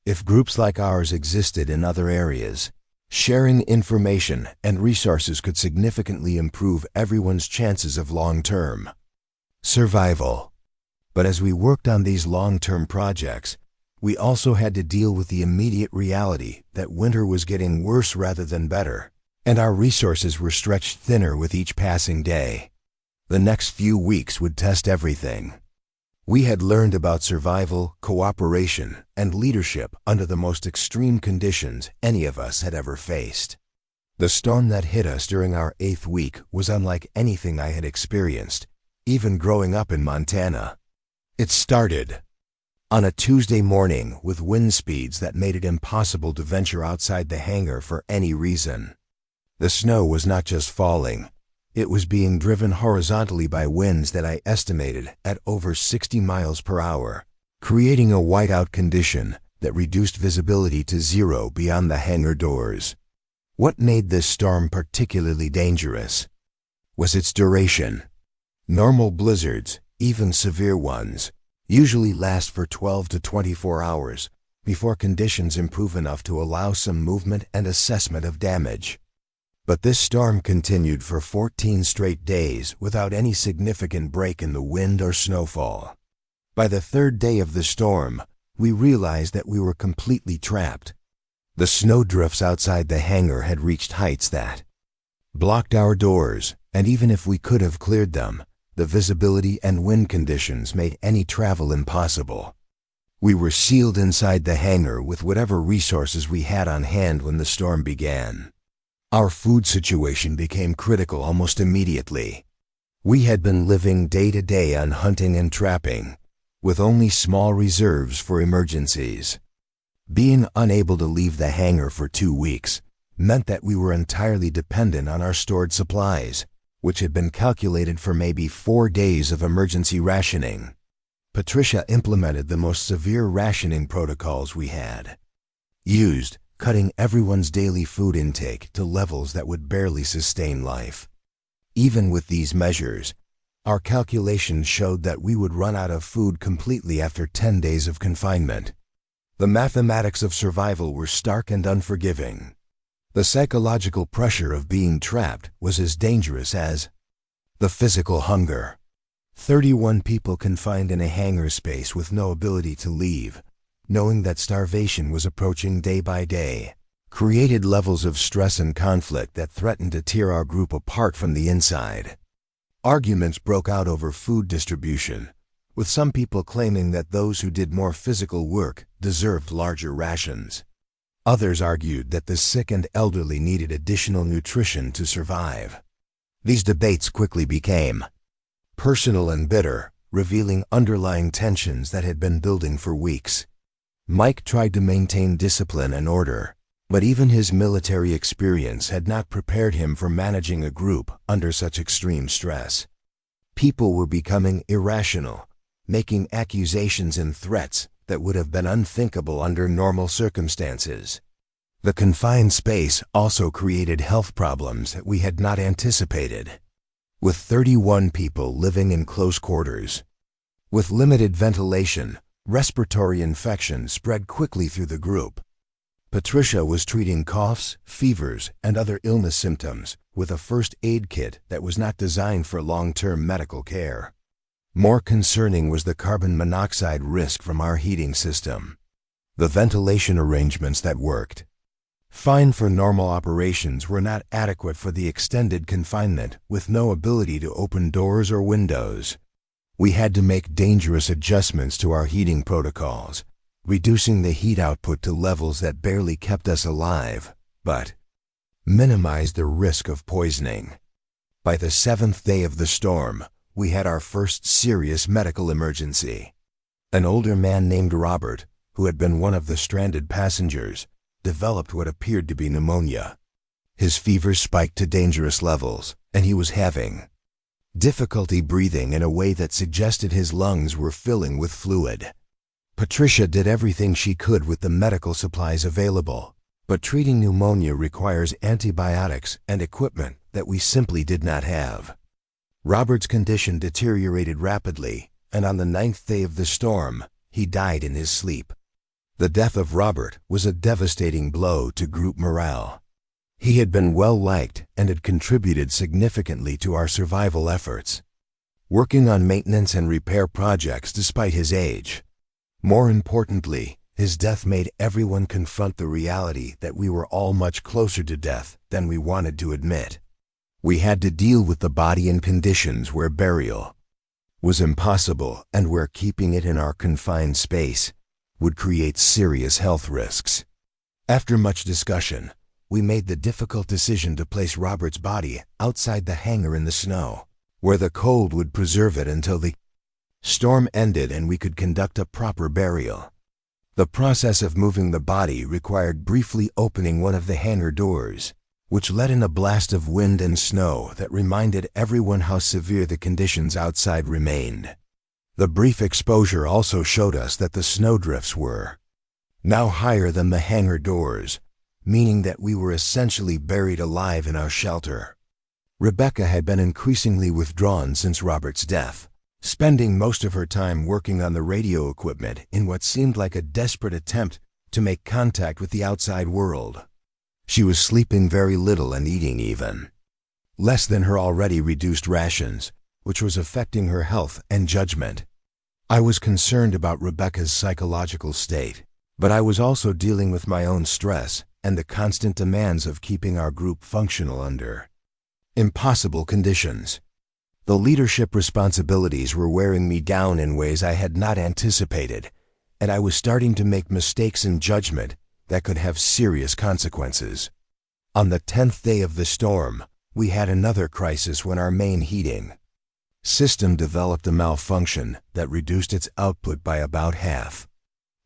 If groups like ours existed in other areas, sharing information and resources could significantly improve everyone's chances of long-term survival. But as we worked on these long-term projects, we also had to deal with the immediate reality that winter was getting worse rather than better, and our resources were stretched thinner with each passing day. The next few weeks would test everything. We had learned about survival, cooperation, and leadership under the most extreme conditions any of us had ever faced. The storm that hit us during our 8th week was unlike anything I had experienced, even growing up in Montana. It started on a Tuesday morning with wind speeds that made it impossible to venture outside the hangar for any reason. The snow was not just falling, it was being driven horizontally by winds that I estimated at over 60 miles per hour, creating a whiteout condition that reduced visibility to zero beyond the hangar doors. What made this storm particularly dangerous was its duration. Normal blizzards, even severe ones, usually last for 12 to 24 hours before conditions improve enough to allow some movement and assessment of damage. But this storm continued for 14 straight days without any significant break in the wind or snowfall. By the 3rd day of the storm, we realized that we were completely trapped. The snowdrifts outside the hangar had reached heights that blocked our doors, and even if we could have cleared them, the visibility and wind conditions made any travel impossible. We were sealed inside the hangar with whatever resources we had on hand when the storm began. Our food situation became critical almost immediately. We had been living day to day on hunting and trapping, with only small reserves for emergencies. Being unable to leave the hangar for 2 weeks meant that we were entirely dependent on our stored supplies, which had been calculated for maybe 4 days of emergency rationing. Patricia implemented the most severe rationing protocols we had used, cutting everyone's daily food intake to levels that would barely sustain life. Even with these measures, our calculations showed that we would run out of food completely after 10 days of confinement. The mathematics of survival were stark and unforgiving. The psychological pressure of being trapped was as dangerous as the physical hunger. 31 people confined in a hangar space with no ability to leave, knowing that starvation was approaching day by day, created levels of stress and conflict that threatened to tear our group apart from the inside. Arguments broke out over food distribution, with some people claiming that those who did more physical work deserved larger rations. Others argued that the sick and elderly needed additional nutrition to survive. These debates quickly became personal and bitter, revealing underlying tensions that had been building for weeks. Mike tried to maintain discipline and order, but even his military experience had not prepared him for managing a group under such extreme stress. People were becoming irrational, making accusations and threats that would have been unthinkable under normal circumstances. The confined space also created health problems that we had not anticipated. With 31 people living in close quarters, with limited ventilation, respiratory infections spread quickly through the group. Patricia was treating coughs, fevers, and other illness symptoms with a first aid kit that was not designed for long-term medical care. More concerning was the carbon monoxide risk from our heating system. The ventilation arrangements that worked fine for normal operations were not adequate for the extended confinement with no ability to open doors or windows. We had to make dangerous adjustments to our heating protocols, reducing the heat output to levels that barely kept us alive, but minimized the risk of poisoning. By the 7th day of the storm, we had our first serious medical emergency. An older man named Robert, who had been one of the stranded passengers, developed what appeared to be pneumonia. His fever spiked to dangerous levels, and he was having difficulty breathing in a way that suggested his lungs were filling with fluid. Patricia did everything she could with the medical supplies available, but treating pneumonia requires antibiotics and equipment that we simply did not have. Robert's condition deteriorated rapidly, and on the 9th day of the storm, he died in his sleep. The death of Robert was a devastating blow to group morale. He had been well liked and had contributed significantly to our survival efforts, working on maintenance and repair projects despite his age. More importantly, his death made everyone confront the reality that we were all much closer to death than we wanted to admit. We had to deal with the body in conditions where burial was impossible and where keeping it in our confined space would create serious health risks. After much discussion, we made the difficult decision to place Robert's body outside the hangar in the snow, where the cold would preserve it until the storm ended and we could conduct a proper burial. The process of moving the body required briefly opening one of the hangar doors, which let in a blast of wind and snow that reminded everyone how severe the conditions outside remained. The brief exposure also showed us that the snowdrifts were now higher than the hangar doors, meaning that we were essentially buried alive in our shelter. Rebecca had been increasingly withdrawn since Robert's death, spending most of her time working on the radio equipment in what seemed like a desperate attempt to make contact with the outside world. She was sleeping very little and eating even less than her already reduced rations, which was affecting her health and judgment. I was concerned about Rebecca's psychological state, but I was also dealing with my own stress and the constant demands of keeping our group functional under impossible conditions. The leadership responsibilities were wearing me down in ways I had not anticipated, and I was starting to make mistakes in judgment that could have serious consequences. On the 10th day of the storm, we had another crisis when our main heating system developed a malfunction that reduced its output by about half.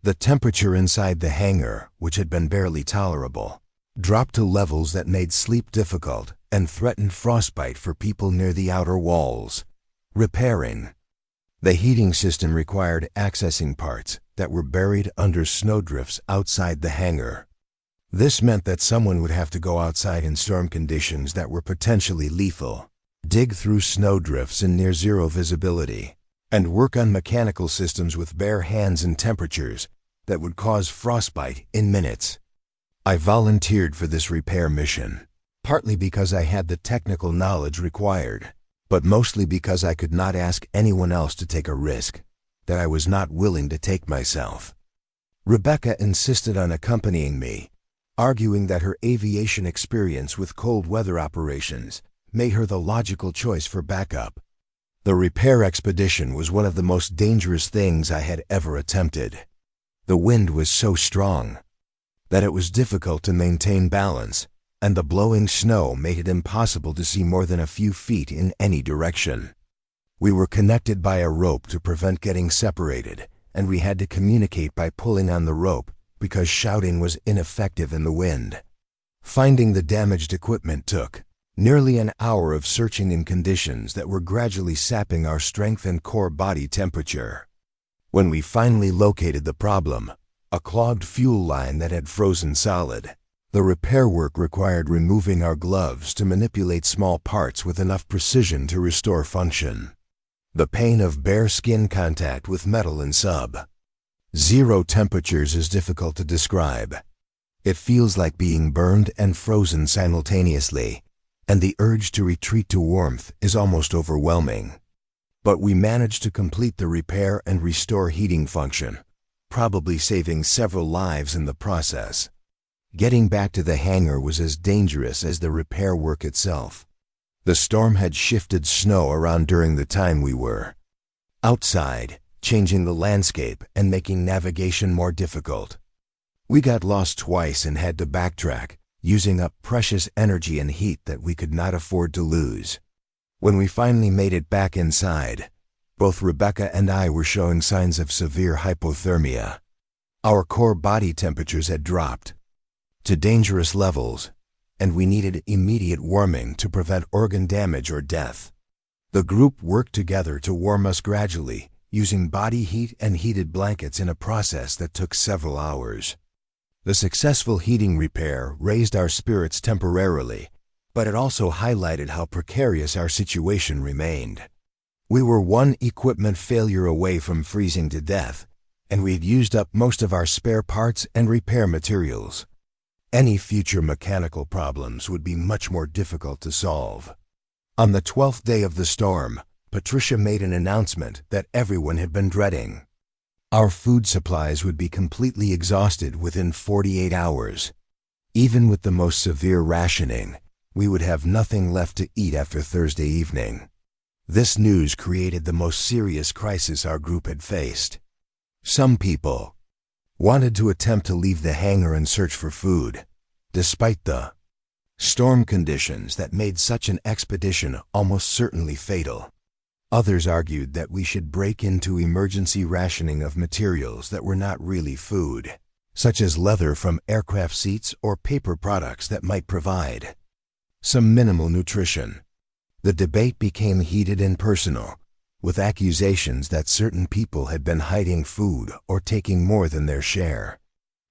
The temperature inside the hangar, which had been barely tolerable, dropped to levels that made sleep difficult and threatened frostbite for people near the outer walls. Repairing the heating system required accessing parts that were buried under snowdrifts outside the hangar. This meant that someone would have to go outside in storm conditions that were potentially lethal, dig through snowdrifts in near zero visibility, and work on mechanical systems with bare hands and temperatures that would cause frostbite in minutes. I volunteered for this repair mission, partly because I had the technical knowledge required, but mostly because I could not ask anyone else to take a risk that I was not willing to take myself. Rebecca insisted on accompanying me, arguing that her aviation experience with cold weather operations made her the logical choice for backup. The repair expedition was one of the most dangerous things I had ever attempted. The wind was so strong that it was difficult to maintain balance, and the blowing snow made it impossible to see more than a few feet in any direction. We were connected by a rope to prevent getting separated, and we had to communicate by pulling on the rope because shouting was ineffective in the wind. Finding the damaged equipment took nearly an hour of searching in conditions that were gradually sapping our strength and core body temperature. When we finally located the problem, a clogged fuel line that had frozen solid, the repair work required removing our gloves to manipulate small parts with enough precision to restore function. The pain of bare skin contact with metal in sub-zero temperatures is difficult to describe. It feels like being burned and frozen simultaneously, and the urge to retreat to warmth is almost overwhelming. But we managed to complete the repair and restore heating function, probably saving several lives in the process. Getting back to the hangar was as dangerous as the repair work itself. The storm had shifted snow around during the time we were outside, changing the landscape and making navigation more difficult. We got lost twice and had to backtrack, using up precious energy and heat that we could not afford to lose. When we finally made it back inside, both Rebecca and I were showing signs of severe hypothermia. Our core body temperatures had dropped to dangerous levels, and we needed immediate warming to prevent organ damage or death. The group worked together to warm us gradually, using body heat and heated blankets in a process that took several hours. The successful heating repair raised our spirits temporarily, but it also highlighted how precarious our situation remained. We were one equipment failure away from freezing to death, and we had used up most of our spare parts and repair materials. Any future mechanical problems would be much more difficult to solve. On the 12th day of the storm, Patricia made an announcement that everyone had been dreading. Our food supplies would be completely exhausted within 48 hours. Even with the most severe rationing, we would have nothing left to eat after Thursday evening. This news created the most serious crisis our group had faced. Some people wanted to attempt to leave the hangar and search for food, despite the storm conditions that made such an expedition almost certainly fatal. Others argued that we should break into emergency rationing of materials that were not really food, such as leather from aircraft seats or paper products that might provide some minimal nutrition. The debate became heated and personal, with accusations that certain people had been hiding food or taking more than their share.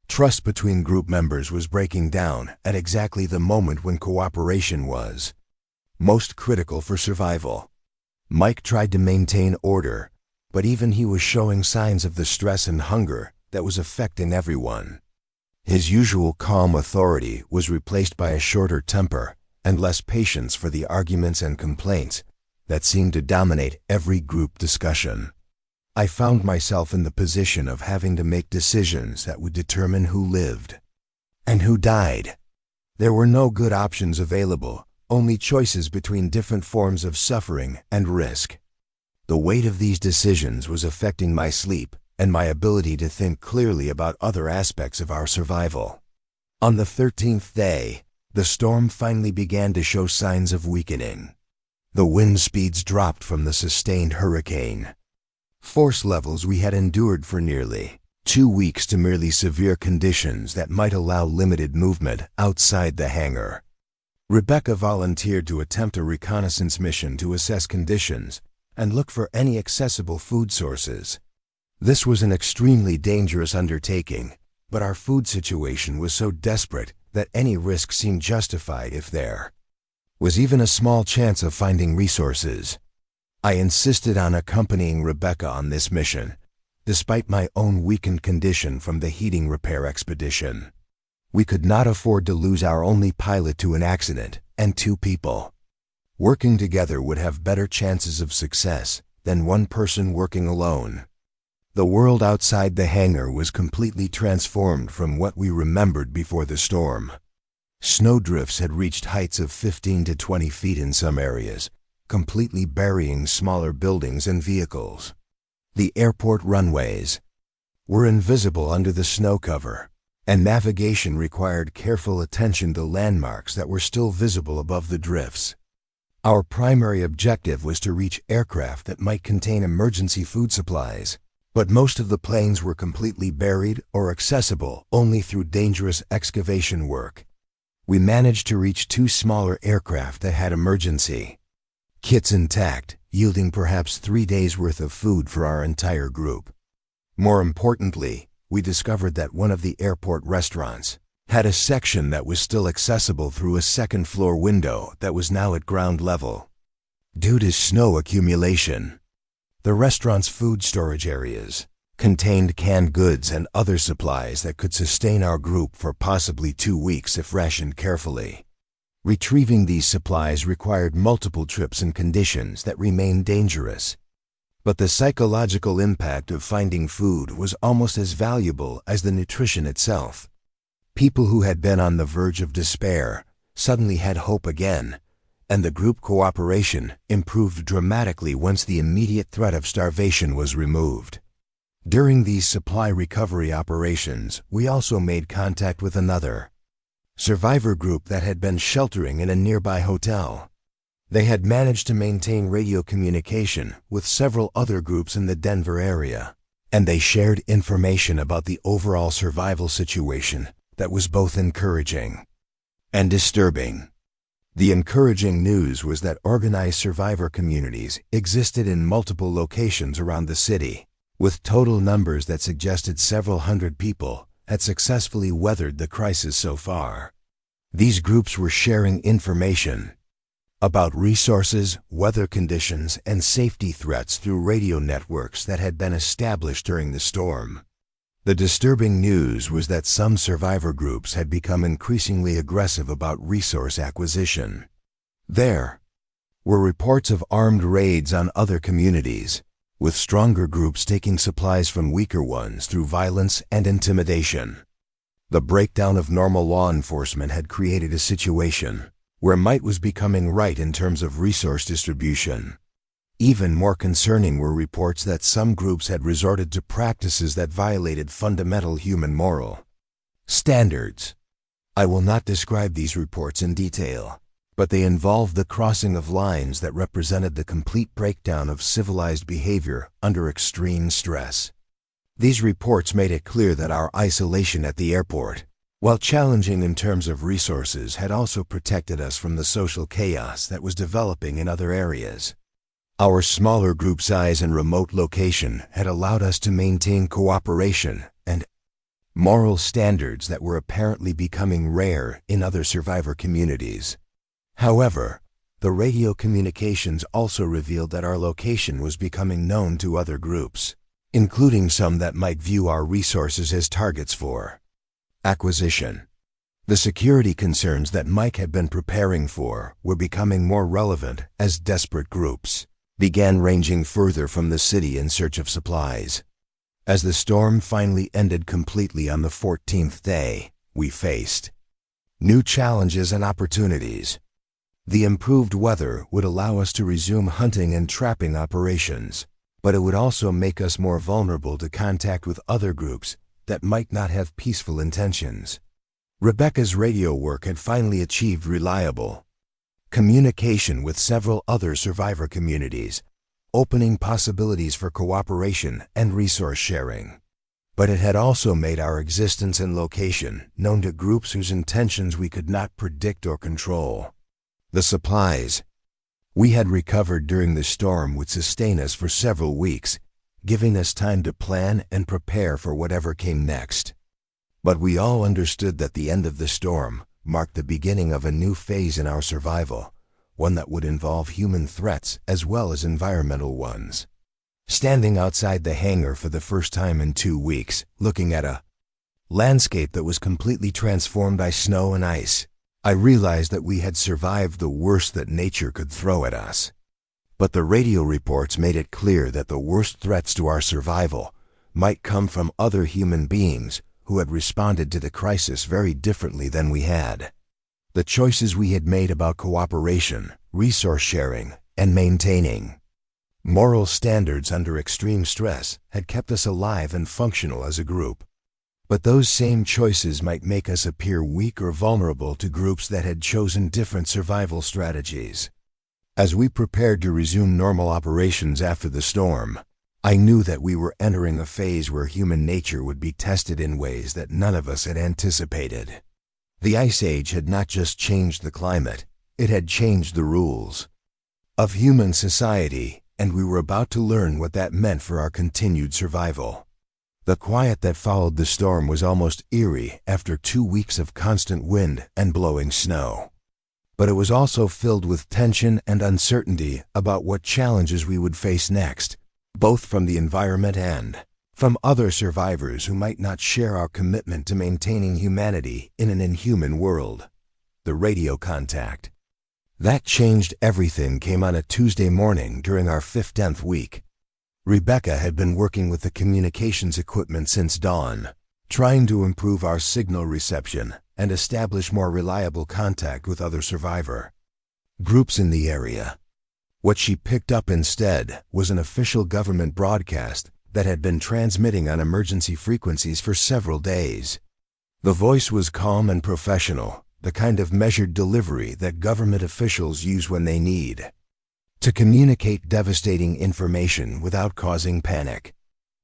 Trust between group members was breaking down at exactly the moment when cooperation was most critical for survival. Mike tried to maintain order, but even he was showing signs of the stress and hunger that was affecting everyone. His usual calm authority was replaced by a shorter temper and less patience for the arguments and complaints that seemed to dominate every group discussion. I found myself in the position of having to make decisions that would determine who lived and who died. There were no good options available, only choices between different forms of suffering and risk. The weight of these decisions was affecting my sleep and my ability to think clearly about other aspects of our survival. On the 13th day, the storm finally began to show signs of weakening. The wind speeds dropped from the sustained hurricane force levels we had endured for nearly 2 weeks to merely severe conditions that might allow limited movement outside the hangar. Rebecca volunteered to attempt a reconnaissance mission to assess conditions and look for any accessible food sources. This was an extremely dangerous undertaking, but our food situation was so desperate that any risk seemed justified if there was even a small chance of finding resources. I insisted on accompanying Rebecca on this mission, despite my own weakened condition from the heating repair expedition. We could not afford to lose our only pilot to an accident and 2 people. Working together would have better chances of success than one person working alone. The world outside the hangar was completely transformed from what we remembered before the storm. Snowdrifts had reached heights of 15 to 20 feet in some areas, completely burying smaller buildings and vehicles. The airport runways were invisible under the snow cover, and navigation required careful attention to landmarks that were still visible above the drifts. Our primary objective was to reach aircraft that might contain emergency food supplies, but most of the planes were completely buried or accessible only through dangerous excavation work. We managed to reach 2 smaller aircraft that had emergency kits intact, yielding perhaps 3 days' worth of food for our entire group. More importantly, we discovered that one of the airport restaurants had a section that was still accessible through a second-floor window that was now at ground level. Due to snow accumulation, the restaurant's food storage areas contained canned goods and other supplies that could sustain our group for possibly 2 weeks if rationed carefully. Retrieving these supplies required multiple trips in conditions that remained dangerous. But the psychological impact of finding food was almost as valuable as the nutrition itself. People who had been on the verge of despair suddenly had hope again, and the group cooperation improved dramatically once the immediate threat of starvation was removed. During these supply recovery operations, we also made contact with another survivor group that had been sheltering in a nearby hotel. They had managed to maintain radio communication with several other groups in the Denver area, and they shared information about the overall survival situation that was both encouraging and disturbing. The encouraging news was that organized survivor communities existed in multiple locations around the city, with total numbers that suggested several hundred people had successfully weathered the crisis so far. These groups were sharing information about resources, weather conditions, and safety threats through radio networks that had been established during the storm. The disturbing news was that some survivor groups had become increasingly aggressive about resource acquisition. There were reports of armed raids on other communities, with stronger groups taking supplies from weaker ones through violence and intimidation. The breakdown of normal law enforcement had created a situation where might was becoming right in terms of resource distribution. Even more concerning were reports that some groups had resorted to practices that violated fundamental human moral standards. I will not describe these reports in detail, but they involved the crossing of lines that represented the complete breakdown of civilized behavior under extreme stress. These reports made it clear that our isolation at the airport, while challenging in terms of resources, had also protected us from the social chaos that was developing in other areas. Our smaller group size and remote location had allowed us to maintain cooperation and moral standards that were apparently becoming rare in other survivor communities. However, the radio communications also revealed that our location was becoming known to other groups, including some that might view our resources as targets for acquisition. The security concerns that Mike had been preparing for were becoming more relevant as desperate groups began ranging further from the city in search of supplies. As the storm finally ended completely on the 14th day, we faced new challenges and opportunities. The improved weather would allow us to resume hunting and trapping operations, but it would also make us more vulnerable to contact with other groups that might not have peaceful intentions. Rebecca's radio work had finally achieved reliable communication with several other survivor communities, opening possibilities for cooperation and resource sharing. But it had also made our existence and location known to groups whose intentions we could not predict or control. The supplies we had recovered during the storm would sustain us for several weeks, giving us time to plan and prepare for whatever came next. But we all understood that the end of the storm marked the beginning of a new phase in our survival, one that would involve human threats as well as environmental ones. Standing outside the hangar for the first time in 2 weeks, looking at a landscape that was completely transformed by snow and ice, I realized that we had survived the worst that nature could throw at us. But the radio reports made it clear that the worst threats to our survival might come from other human beings who had responded to the crisis very differently than we had. The choices we had made about cooperation, resource sharing, and maintaining moral standards under extreme stress had kept us alive and functional as a group. But those same choices might make us appear weak or vulnerable to groups that had chosen different survival strategies. As we prepared to resume normal operations after the storm, I knew that we were entering a phase where human nature would be tested in ways that none of us had anticipated. The Ice Age had not just changed the climate, it had changed the rules of human society, and we were about to learn what that meant for our continued survival. The quiet that followed the storm was almost eerie after 2 weeks of constant wind and blowing snow. But it was also filled with tension and uncertainty about what challenges we would face next, both from the environment and from other survivors who might not share our commitment to maintaining humanity in an inhuman world. The radio contact that changed everything came on a Tuesday morning during our 15th week. Rebecca had been working with the communications equipment since dawn, trying to improve our signal reception and establish more reliable contact with other survivor groups in the area. What she picked up instead was an official government broadcast that had been transmitting on emergency frequencies for several days. The voice was calm and professional, the kind of measured delivery that government officials use when they need to communicate devastating information without causing panic.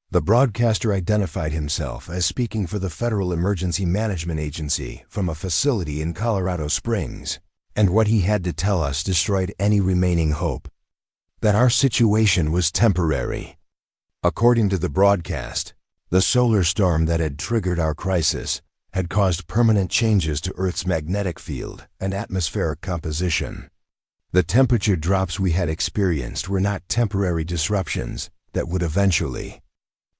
The broadcaster identified himself as speaking for the Federal Emergency Management Agency from a facility in Colorado Springs, and what he had to tell us destroyed any remaining hope that our situation was temporary. According to the broadcast, the solar storm that had triggered our crisis had caused permanent changes to Earth's magnetic field and atmospheric composition. The temperature drops we had experienced were not temporary disruptions that would eventually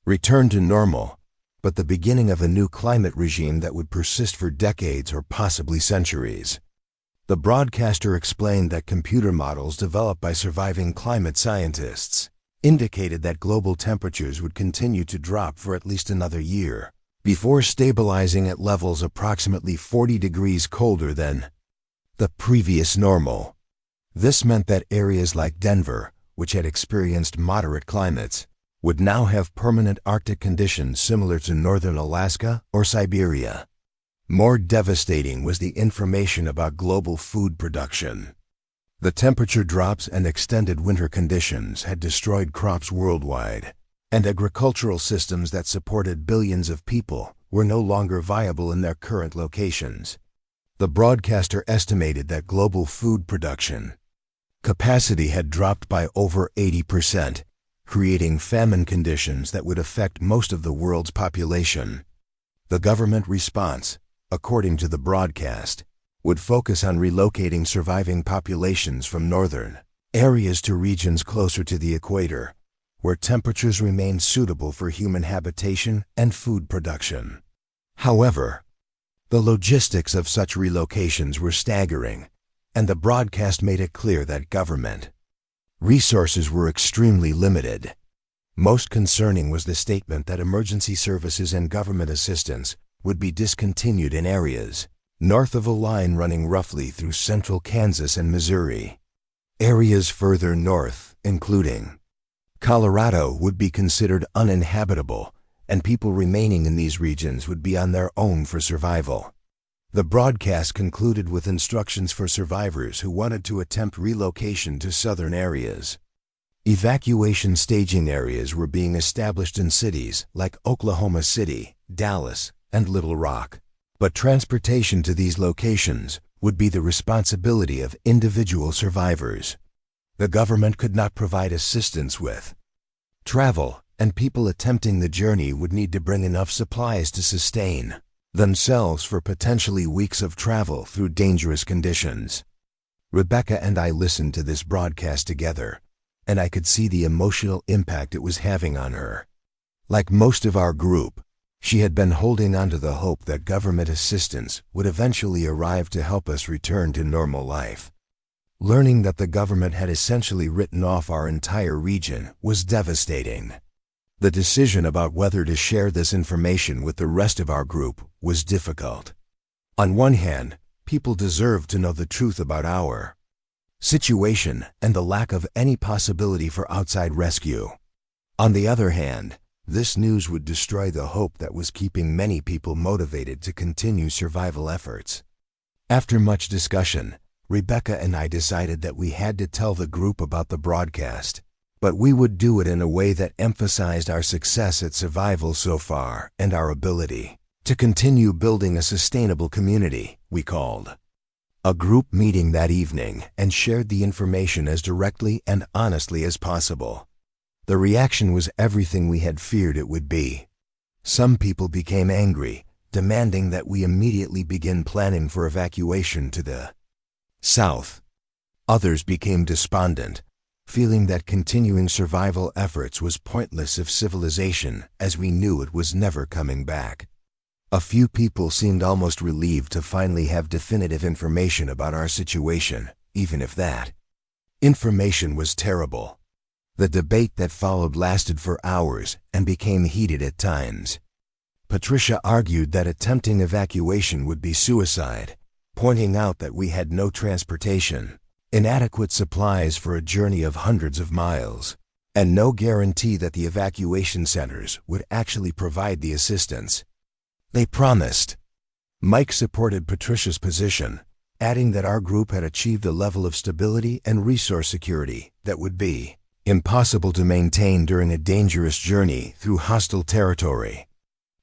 return to normal, but the beginning of a new climate regime that would persist for decades or possibly centuries. The broadcaster explained that computer models developed by surviving climate scientists indicated that global temperatures would continue to drop for at least another year, before stabilizing at levels approximately 40 degrees colder than the previous normal. This meant that areas like Denver, which had experienced moderate climates, would now have permanent Arctic conditions similar to northern Alaska or Siberia. More devastating was the information about global food production. The temperature drops and extended winter conditions had destroyed crops worldwide, and agricultural systems that supported billions of people were no longer viable in their current locations. The broadcaster estimated that global food production capacity had dropped by over 80%, creating famine conditions that would affect most of the world's population. The government response, according to the broadcast, would focus on relocating surviving populations from northern areas to regions closer to the equator, where temperatures remained suitable for human habitation and food production. However, the logistics of such relocations were staggering, and the broadcast made it clear that government resources were extremely limited. Most concerning was the statement that emergency services and government assistance would be discontinued in areas north of a line running roughly through central Kansas and Missouri. Areas further north, including Colorado, would be considered uninhabitable, and people remaining in these regions would be on their own for survival. The broadcast concluded with instructions for survivors who wanted to attempt relocation to southern areas. Evacuation staging areas were being established in cities like Oklahoma City, Dallas, and Little Rock. But transportation to these locations would be the responsibility of individual survivors. The government could not provide assistance with travel, and people attempting the journey would need to bring enough supplies to sustain themselves for potentially weeks of travel through dangerous conditions. Rebecca and I listened to this broadcast together, and I could see the emotional impact it was having on her. Like most of our group, she had been holding on to the hope that government assistance would eventually arrive to help us return to normal life. Learning that the government had essentially written off our entire region was devastating. The decision about whether to share this information with the rest of our group was difficult. On one hand, people deserved to know the truth about our situation and the lack of any possibility for outside rescue. On the other hand, this news would destroy the hope that was keeping many people motivated to continue survival efforts. After much discussion, Rebecca and I decided that we had to tell the group about the broadcast, but we would do it in a way that emphasized our success at survival so far and our ability to continue building a sustainable community. We called a group meeting that evening and shared the information as directly and honestly as possible. The reaction was everything we had feared it would be. Some people became angry, demanding that we immediately begin planning for evacuation to the south. Others became despondent, feeling that continuing survival efforts was pointless if civilization, as we knew it, was never coming back. A few people seemed almost relieved to finally have definitive information about our situation, even if that information was terrible. The debate that followed lasted for hours and became heated at times. Patricia argued that attempting evacuation would be suicide, pointing out that we had no transportation, inadequate supplies for a journey of hundreds of miles, and no guarantee that the evacuation centers would actually provide the assistance they promised. Mike supported Patricia's position, adding that our group had achieved a level of stability and resource security that would be impossible to maintain during a dangerous journey through hostile territory.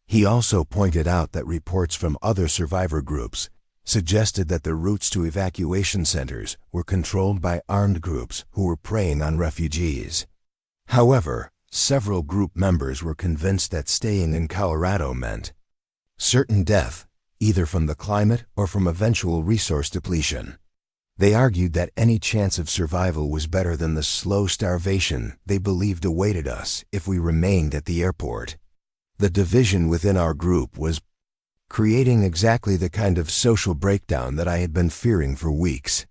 He also pointed out that reports from other survivor groups suggested that the routes to evacuation centers were controlled by armed groups who were preying on refugees. However, several group members were convinced that staying in Colorado meant certain death, either from the climate or from eventual resource depletion. They argued that any chance of survival was better than the slow starvation they believed awaited us if we remained at the airport. The division within our group was creating exactly the kind of social breakdown that I had been fearing for weeks.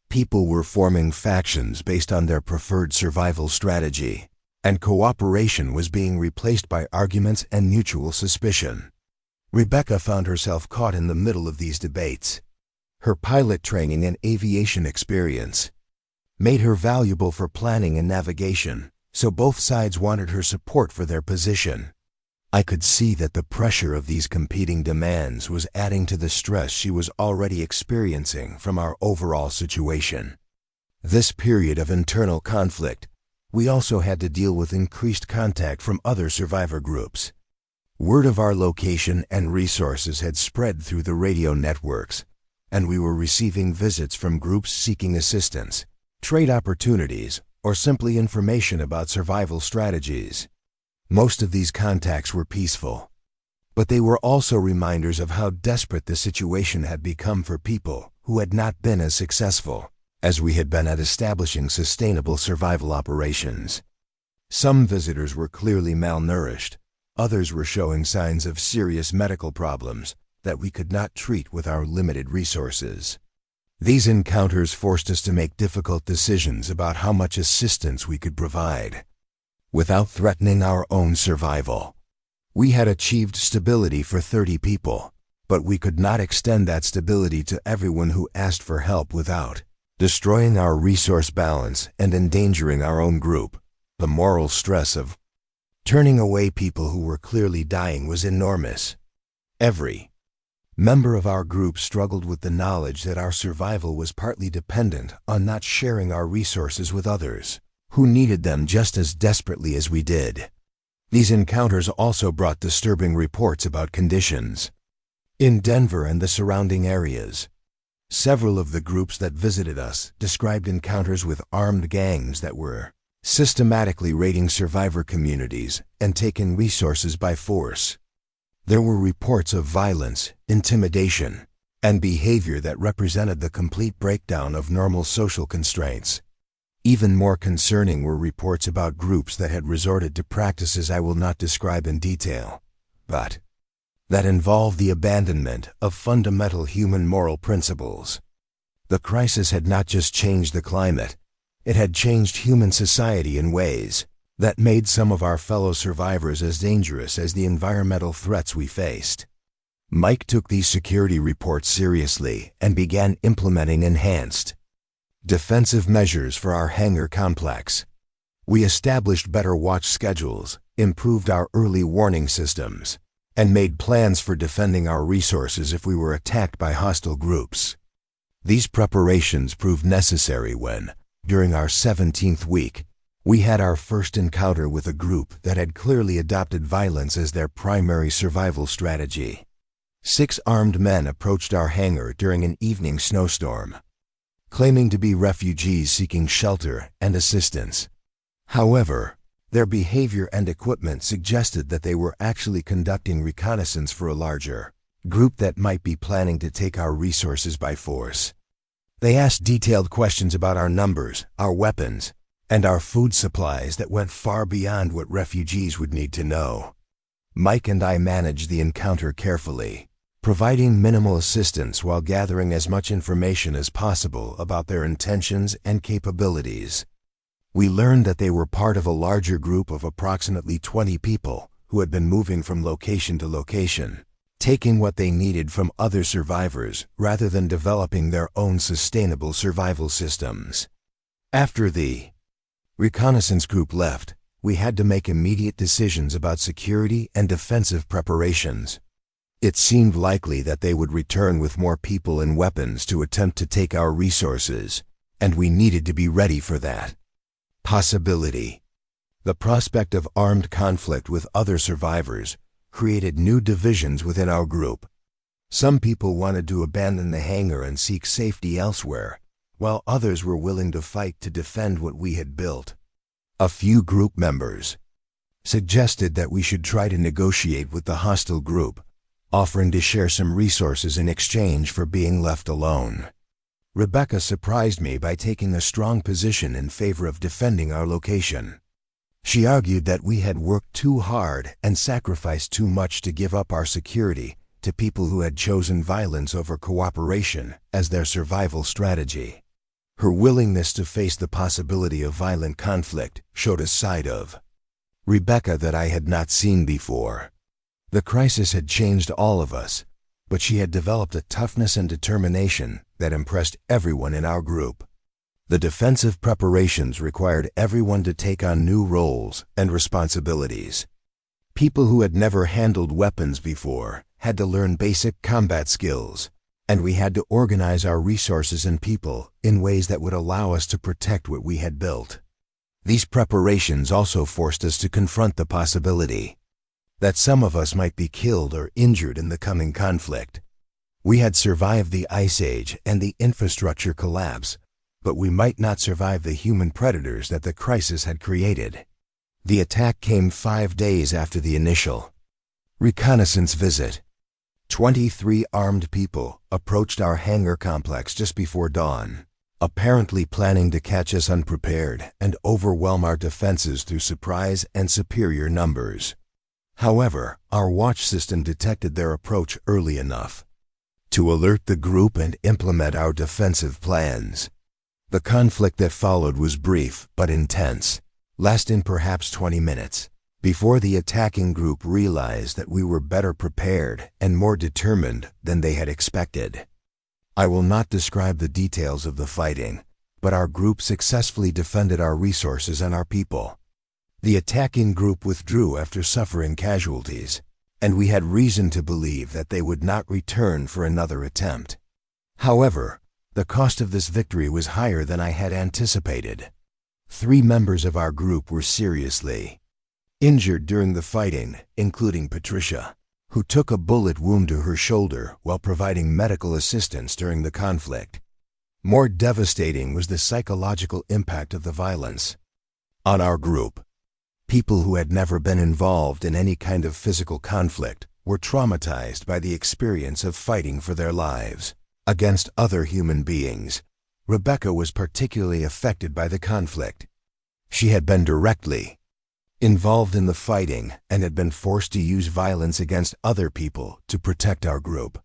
People were forming factions based on their preferred survival strategy, and cooperation was being replaced by arguments and mutual suspicion. Rebecca found herself caught in the middle of these debates. Her pilot training and aviation experience made her valuable for planning and navigation, so both sides wanted her support for their position. I could see that the pressure of these competing demands was adding to the stress she was already experiencing from our overall situation. This period of internal conflict, we also had to deal with increased contact from other survivor groups. Word of our location and resources had spread through the radio networks, and we were receiving visits from groups seeking assistance, trade opportunities, or simply information about survival strategies. Most of these contacts were peaceful, but they were also reminders of how desperate the situation had become for people who had not been as successful as we had been at establishing sustainable survival operations. Some visitors were clearly malnourished, others were showing signs of serious medical problems that we could not treat with our limited resources. These encounters forced us to make difficult decisions about how much assistance we could provide, without threatening our own survival. We had achieved stability for 30 people, but we could not extend that stability to everyone who asked for help without destroying our resource balance and endangering our own group. The moral stress of turning away people who were clearly dying was enormous. Every member of our group struggled with the knowledge that our survival was partly dependent on not sharing our resources with others who needed them just as desperately as we did. These encounters also brought disturbing reports about conditions in Denver and the surrounding areas. Several of the groups that visited us described encounters with armed gangs that were systematically raiding survivor communities and taking resources by force. There were reports of violence, intimidation, and behavior that represented the complete breakdown of normal social constraints. Even more concerning were reports about groups that had resorted to practices I will not describe in detail, but that involved the abandonment of fundamental human moral principles. The crisis had not just changed the climate, it had changed human society in ways that made some of our fellow survivors as dangerous as the environmental threats we faced. Mike took these security reports seriously and began implementing enhanced defensive measures for our hangar complex. We established better watch schedules, improved our early warning systems, and made plans for defending our resources if we were attacked by hostile groups. These preparations proved necessary when, during our 17th week, we had our first encounter with a group that had clearly adopted violence as their primary survival strategy. 6 armed men approached our hangar during an evening snowstorm, claiming to be refugees seeking shelter and assistance. However, their behavior and equipment suggested that they were actually conducting reconnaissance for a larger group that might be planning to take our resources by force. They asked detailed questions about our numbers, our weapons, and our food supplies that went far beyond what refugees would need to know. Mike and I managed the encounter carefully, providing minimal assistance while gathering as much information as possible about their intentions and capabilities. We learned that they were part of a larger group of approximately 20 people who had been moving from location to location, taking what they needed from other survivors rather than developing their own sustainable survival systems. After the reconnaissance group left, we had to make immediate decisions about security and defensive preparations. It seemed likely that they would return with more people and weapons to attempt to take our resources, and we needed to be ready for that possibility. The prospect of armed conflict with other survivors created new divisions within our group. Some people wanted to abandon the hangar and seek safety elsewhere, while others were willing to fight to defend what we had built. A few group members suggested that we should try to negotiate with the hostile group, offering to share some resources in exchange for being left alone. Rebecca surprised me by taking a strong position in favor of defending our location. She argued that we had worked too hard and sacrificed too much to give up our security to people who had chosen violence over cooperation as their survival strategy. Her willingness to face the possibility of violent conflict showed a side of Rebecca that I had not seen before. The crisis had changed all of us, but she had developed a toughness and determination that impressed everyone in our group. The defensive preparations required everyone to take on new roles and responsibilities. People who had never handled weapons before had to learn basic combat skills, and we had to organize our resources and people in ways that would allow us to protect what we had built. These preparations also forced us to confront the possibility that some of us might be killed or injured in the coming conflict. We had survived the Ice Age and the infrastructure collapse, but we might not survive the human predators that the crisis had created. The attack came 5 days after the initial reconnaissance visit. 23 armed people approached our hangar complex just before dawn, apparently planning to catch us unprepared and overwhelm our defenses through surprise and superior numbers. However, our watch system detected their approach early enough to alert the group and implement our defensive plans. The conflict that followed was brief but intense, lasting perhaps 20 minutes, before the attacking group realized that we were better prepared and more determined than they had expected. I will not describe the details of the fighting, but our group successfully defended our resources and our people. The attacking group withdrew after suffering casualties, and we had reason to believe that they would not return for another attempt. However, the cost of this victory was higher than I had anticipated. 3 members of our group were seriously injured during the fighting, including Patricia, who took a bullet wound to her shoulder while providing medical assistance during the conflict. More devastating was the psychological impact of the violence on our group. People who had never been involved in any kind of physical conflict were traumatized by the experience of fighting for their lives against other human beings. Rebecca was particularly affected by the conflict. She had been directly involved in the fighting and had been forced to use violence against other people to protect our group.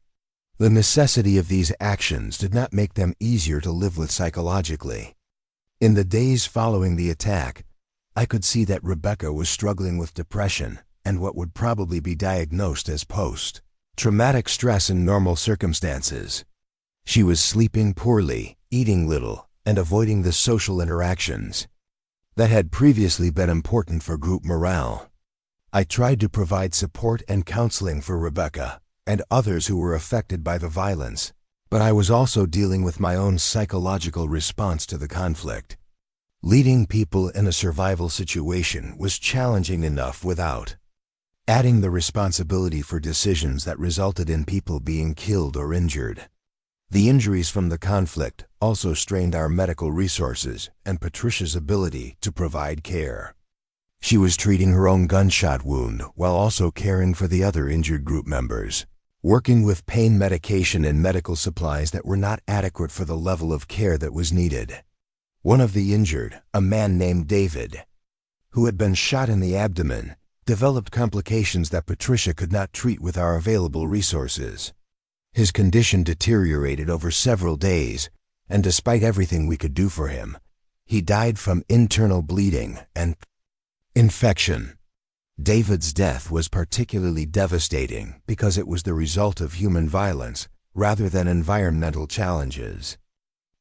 The necessity of these actions did not make them easier to live with psychologically. In the days following the attack, I could see that Rebecca was struggling with depression and what would probably be diagnosed as post-traumatic stress in normal circumstances. She was sleeping poorly, eating little, and avoiding the social interactions that had previously been important for group morale. I tried to provide support and counseling for Rebecca and others who were affected by the violence, but I was also dealing with my own psychological response to the conflict. Leading people in a survival situation was challenging enough without adding the responsibility for decisions that resulted in people being killed or injured. The injuries from the conflict also strained our medical resources and Patricia's ability to provide care. She was treating her own gunshot wound while also caring for the other injured group members, working with pain medication and medical supplies that were not adequate for the level of care that was needed. One of the injured, a man named David, who had been shot in the abdomen, developed complications that Patricia could not treat with our available resources. His condition deteriorated over several days, and despite everything we could do for him, he died from internal bleeding and infection. David's death was particularly devastating because it was the result of human violence rather than environmental challenges.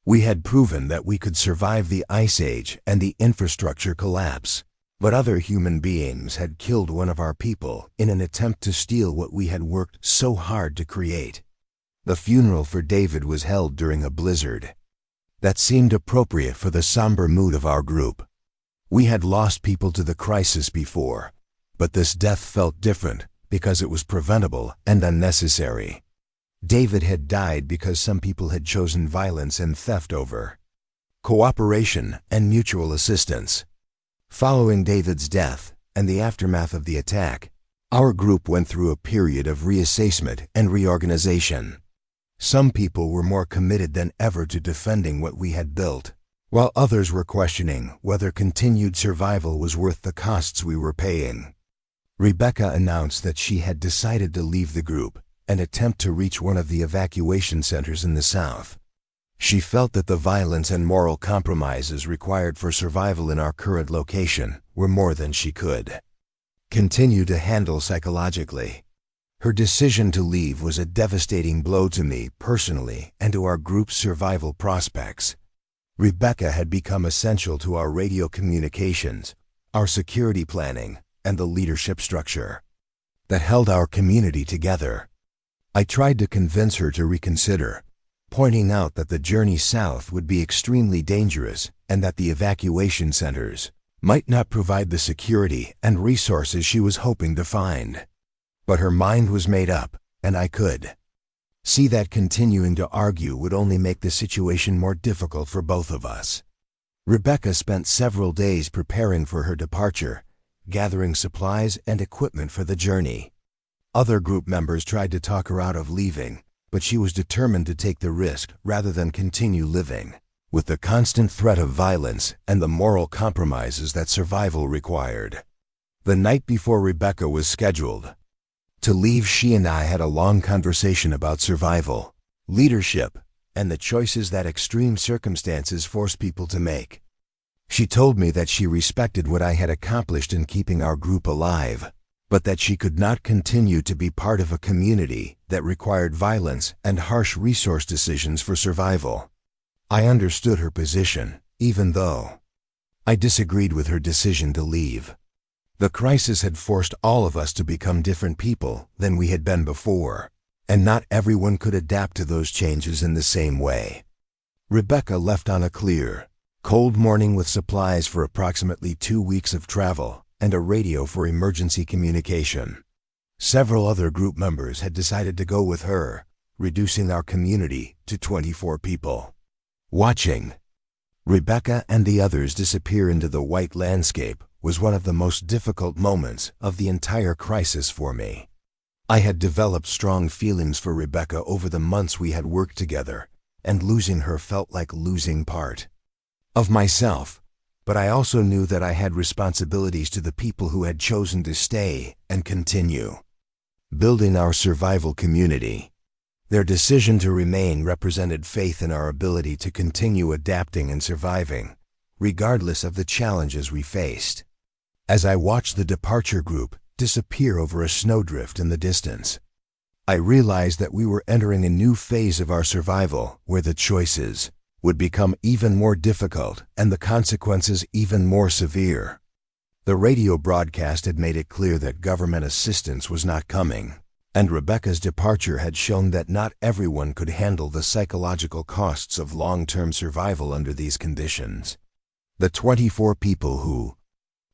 We had proven that we could survive the Ice Age and the infrastructure collapse, but other human beings had killed one of our people in an attempt to steal what we had worked so hard to create. The funeral for David was held during a blizzard that seemed appropriate for the somber mood of our group. We had lost people to the crisis before, but this death felt different because it was preventable and unnecessary. David had died because some people had chosen violence and theft over cooperation and mutual assistance. Following David's death and the aftermath of the attack, our group went through a period of reassessment and reorganization. Some people were more committed than ever to defending what we had built, while others were questioning whether continued survival was worth the costs we were paying. Rebecca announced that she had decided to leave the group and attempt to reach one of the evacuation centers in the south. She felt that the violence and moral compromises required for survival in our current location were more than she could continue to handle psychologically. Her decision to leave was a devastating blow to me personally and to our group's survival prospects. Rebecca had become essential to our radio communications, our security planning, and the leadership structure that held our community together. I tried to convince her to reconsider, pointing out that the journey south would be extremely dangerous and that the evacuation centers might not provide the security and resources she was hoping to find. But her mind was made up, and I could see that continuing to argue would only make the situation more difficult for both of us. Rebecca spent several days preparing for her departure, gathering supplies and equipment for the journey. Other group members tried to talk her out of leaving, but she was determined to take the risk rather than continue living with the constant threat of violence and the moral compromises that survival required. The night before Rebecca was scheduled to leave, she and I had a long conversation about survival, leadership, and the choices that extreme circumstances force people to make. She told me that she respected what I had accomplished in keeping our group alive, but that she could not continue to be part of a community that required violence and harsh resource decisions for survival. I understood her position, even though I disagreed with her decision to leave. The crisis had forced all of us to become different people than we had been before, and not everyone could adapt to those changes in the same way. Rebecca left on a clear, cold morning with supplies for approximately 2 weeks of travel and a radio for emergency communication. Several other group members had decided to go with her, reducing our community to 24 people. Watching Rebecca and the others disappear into the white landscape was one of the most difficult moments of the entire crisis for me. I had developed strong feelings for Rebecca over the months we had worked together, and losing her felt like losing part of myself. But I also knew that I had responsibilities to the people who had chosen to stay and continue building our survival community. Their decision to remain represented faith in our ability to continue adapting and surviving, regardless of the challenges we faced. As I watched the departure group disappear over a snowdrift in the distance, I realized that we were entering a new phase of our survival where the choices would become even more difficult and the consequences even more severe. The radio broadcast had made it clear that government assistance was not coming, and Rebecca's departure had shown that not everyone could handle the psychological costs of long-term survival under these conditions. The 24 people who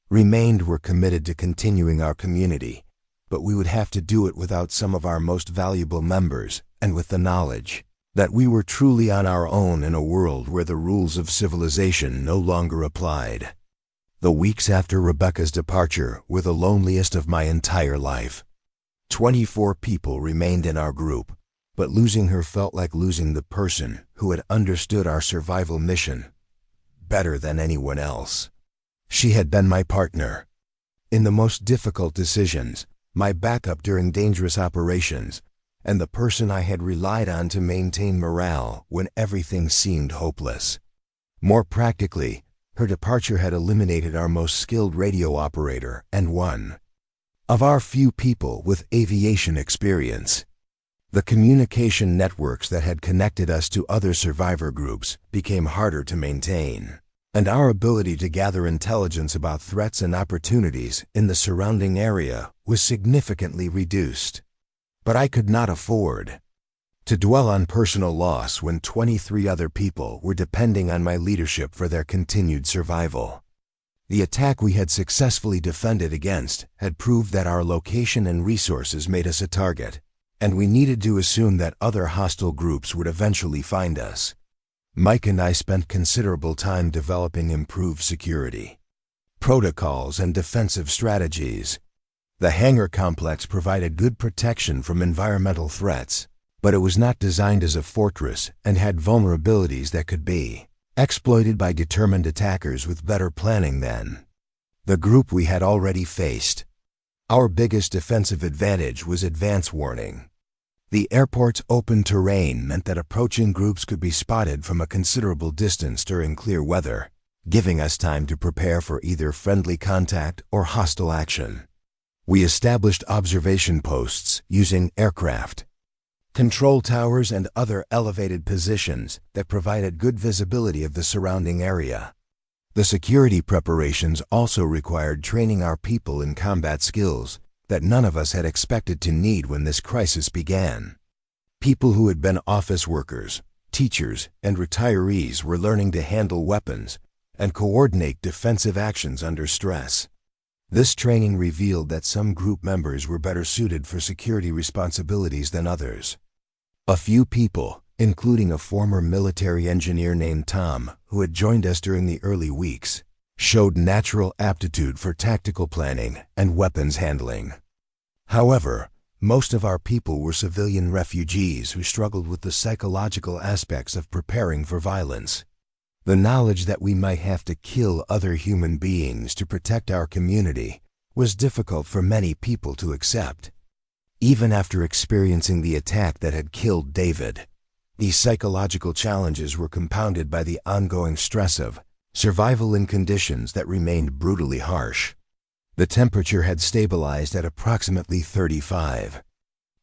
remained were committed to continuing our community, but we would have to do it without some of our most valuable members and with the knowledge that we were truly on our own in a world where the rules of civilization no longer applied. The weeks after Rebecca's departure were the loneliest of my entire life. 24 people remained in our group, but losing her felt like losing the person who had understood our survival mission better than anyone else. She had been my partner in the most difficult decisions, my backup during dangerous operations, and the person I had relied on to maintain morale when everything seemed hopeless. More practically, her departure had eliminated our most skilled radio operator and one of our few people with aviation experience. The communication networks that had connected us to other survivor groups became harder to maintain, and our ability to gather intelligence about threats and opportunities in the surrounding area was significantly reduced. But I could not afford to dwell on personal loss when 23 other people were depending on my leadership for their continued survival. The attack we had successfully defended against had proved that our location and resources made us a target, and we needed to assume that other hostile groups would eventually find us. Mike and I spent considerable time developing improved security protocols and defensive strategies. The hangar complex provided good protection from environmental threats, but it was not designed as a fortress and had vulnerabilities that could be exploited by determined attackers with better planning than the group we had already faced. Our biggest defensive advantage was advance warning. The airport's open terrain meant that approaching groups could be spotted from a considerable distance during clear weather, giving us time to prepare for either friendly contact or hostile action. We established observation posts using aircraft control towers and other elevated positions that provided good visibility of the surrounding area. The security preparations also required training our people in combat skills that none of us had expected to need when this crisis began. People who had been office workers, teachers, and retirees were learning to handle weapons and coordinate defensive actions under stress. This training revealed that some group members were better suited for security responsibilities than others. A few people, including a former military engineer named Tom, who had joined us during the early weeks, showed natural aptitude for tactical planning and weapons handling. However, most of our people were civilian refugees who struggled with the psychological aspects of preparing for violence. The knowledge that we might have to kill other human beings to protect our community was difficult for many people to accept. Even after experiencing the attack that had killed David, these psychological challenges were compounded by the ongoing stress of survival in conditions that remained brutally harsh. The temperature had stabilized at approximately 35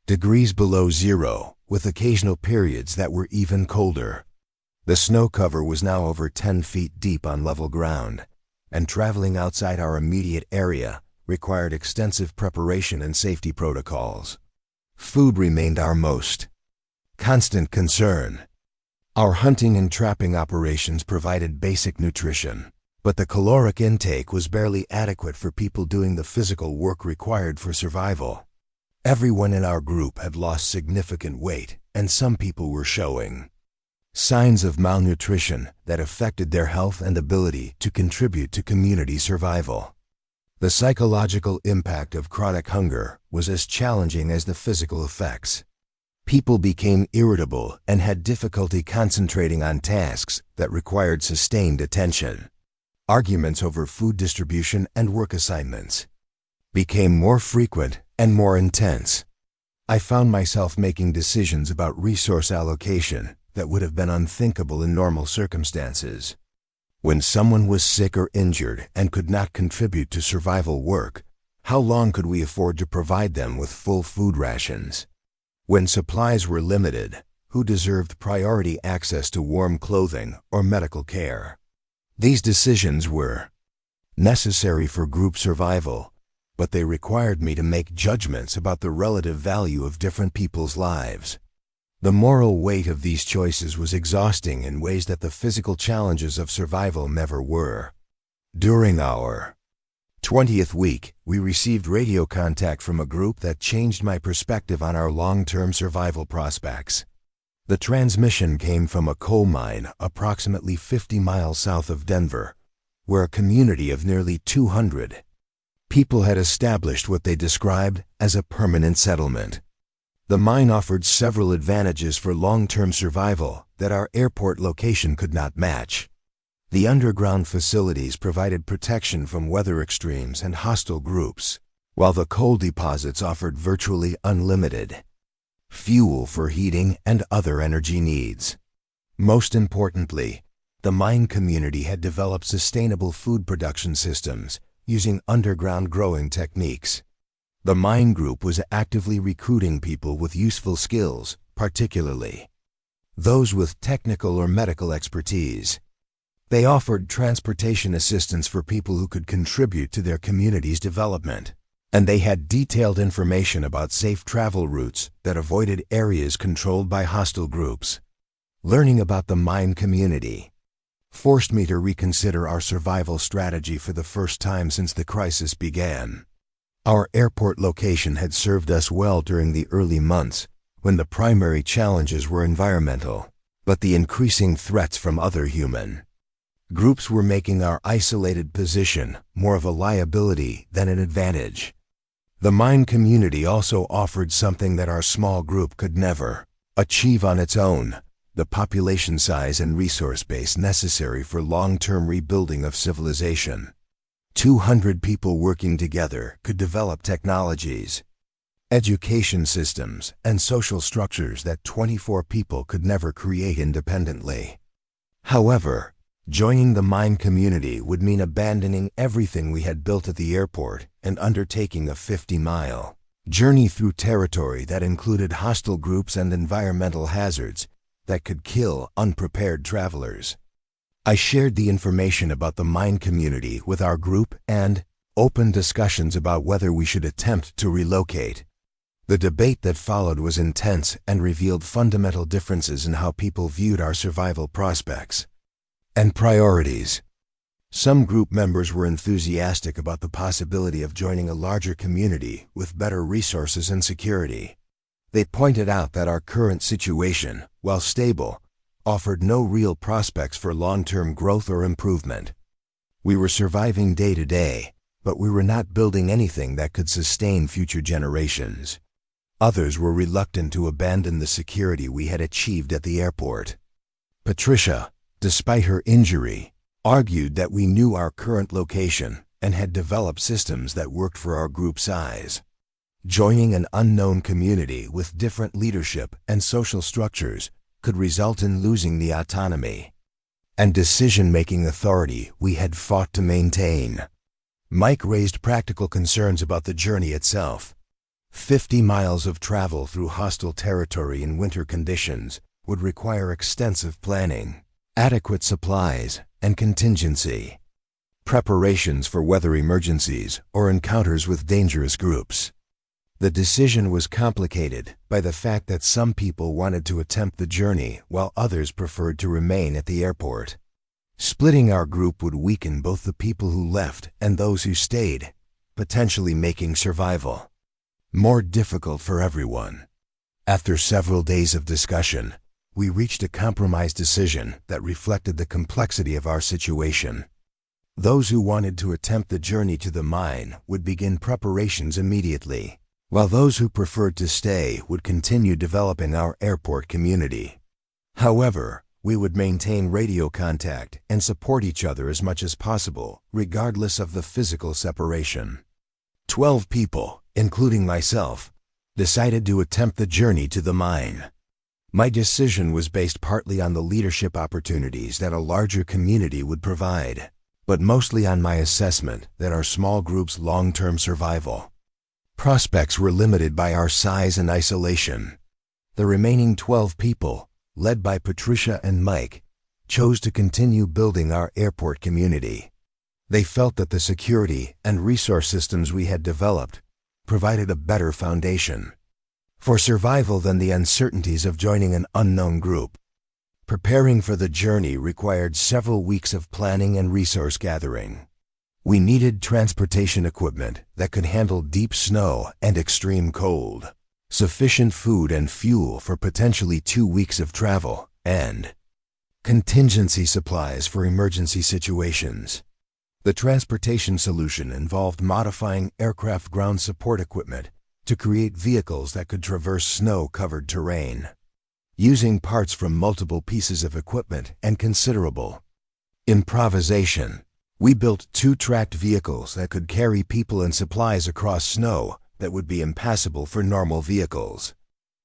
degrees below zero, with occasional periods that were even colder. The snow cover was now over 10 feet deep on level ground, and traveling outside our immediate area required extensive preparation and safety protocols. Food remained our most constant concern. Our hunting and trapping operations provided basic nutrition, but the caloric intake was barely adequate for people doing the physical work required for survival. Everyone in our group had lost significant weight, and some people were showing signs of malnutrition that affected their health and ability to contribute to community survival. The psychological impact of chronic hunger was as challenging as the physical effects. People became irritable and had difficulty concentrating on tasks that required sustained attention. Arguments over food distribution and work assignments became more frequent and more intense. I found myself making decisions about resource allocation that would have been unthinkable in normal circumstances. When someone was sick or injured and could not contribute to survival work, how long could we afford to provide them with full food rations? When supplies were limited, who deserved priority access to warm clothing or medical care? These decisions were necessary for group survival, but they required me to make judgments about the relative value of different people's lives. The moral weight of these choices was exhausting in ways that the physical challenges of survival never were. During our 20th week, we received radio contact from a group that changed my perspective on our long-term survival prospects. The transmission came from a coal mine approximately 50 miles south of Denver, where a community of nearly 200 people had established what they described as a permanent settlement. The mine offered several advantages for long-term survival that our airport location could not match. The underground facilities provided protection from weather extremes and hostile groups, while the coal deposits offered virtually unlimited fuel for heating and other energy needs. Most importantly, the mine community had developed sustainable food production systems using underground growing techniques. The mine group was actively recruiting people with useful skills, particularly those with technical or medical expertise. They offered transportation assistance for people who could contribute to their community's development, and they had detailed information about safe travel routes that avoided areas controlled by hostile groups. Learning about the mine community forced me to reconsider our survival strategy for the first time since the crisis began. Our airport location had served us well during the early months when the primary challenges were environmental, but the increasing threats from other human groups were making our isolated position more of a liability than an advantage. The mine community also offered something that our small group could never achieve on its own: the population size and resource base necessary for long-term rebuilding of civilization. 200 people working together could develop technologies, education systems, and social structures that 24 people could never create independently. However, joining the mine community would mean abandoning everything we had built at the airport and undertaking a 50-mile journey through territory that included hostile groups and environmental hazards that could kill unprepared travelers. I shared the information about the mine community with our group and opened discussions about whether we should attempt to relocate. The debate that followed was intense and revealed fundamental differences in how people viewed our survival prospects and priorities. Some group members were enthusiastic about the possibility of joining a larger community with better resources and security. They pointed out that our current situation, while stable, offered no real prospects for long-term growth or improvement. We were surviving day to day, but we were not building anything that could sustain future generations. Others were reluctant to abandon the security we had achieved at the airport. Patricia, despite her injury, argued that we knew our current location and had developed systems that worked for our group size. Joining an unknown community with different leadership and social structures could result in losing the autonomy and decision-making authority we had fought to maintain. Mike raised practical concerns about the journey itself. 50 miles of travel through hostile territory in winter conditions would require extensive planning, adequate supplies, and contingency. Preparations for weather emergencies or encounters with dangerous groups. The decision was complicated by the fact that some people wanted to attempt the journey while others preferred to remain at the airport. Splitting our group would weaken both the people who left and those who stayed, potentially making survival more difficult for everyone. After several days of discussion, we reached a compromise decision that reflected the complexity of our situation. Those who wanted to attempt the journey to the mine would begin preparations immediately, while those who preferred to stay would continue developing our airport community. However, we would maintain radio contact and support each other as much as possible, regardless of the physical separation. 12 people, including myself, decided to attempt the journey to the mine. My decision was based partly on the leadership opportunities that a larger community would provide, but mostly on my assessment that our small group's long-term survival prospects were limited by our size and isolation. The remaining 12 people, led by Patricia and Mike, chose to continue building our airport community. They felt that the security and resource systems we had developed provided a better foundation for survival than the uncertainties of joining an unknown group. Preparing for the journey required several weeks of planning and resource gathering. We needed transportation equipment that could handle deep snow and extreme cold, sufficient food and fuel for potentially 2 weeks of travel, and contingency supplies for emergency situations. The transportation solution involved modifying aircraft ground support equipment to create vehicles that could traverse snow-covered terrain. Using parts from multiple pieces of equipment and considerable improvisation, we built 2-tracked vehicles that could carry people and supplies across snow that would be impassable for normal vehicles.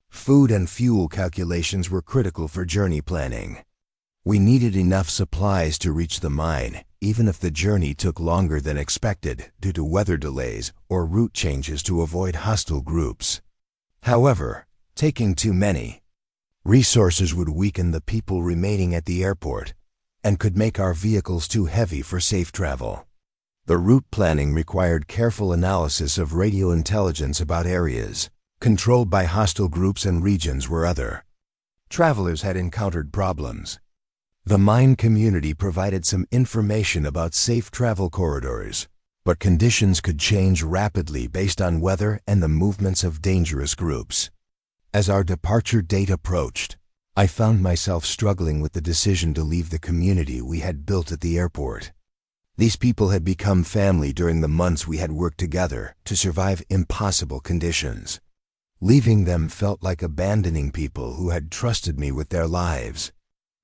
Food and fuel calculations were critical for journey planning. We needed enough supplies to reach the mine, even if the journey took longer than expected due to weather delays or route changes to avoid hostile groups. However, taking too many resources would weaken the people remaining at the airport and could make our vehicles too heavy for safe travel. The route planning required careful analysis of radio intelligence about areas controlled by hostile groups and regions where other travelers had encountered problems. The mine community provided some information about safe travel corridors, but conditions could change rapidly based on weather and the movements of dangerous groups. As our departure date approached, I found myself struggling with the decision to leave the community we had built at the airport. These people had become family during the months we had worked together to survive impossible conditions. Leaving them felt like abandoning people who had trusted me with their lives.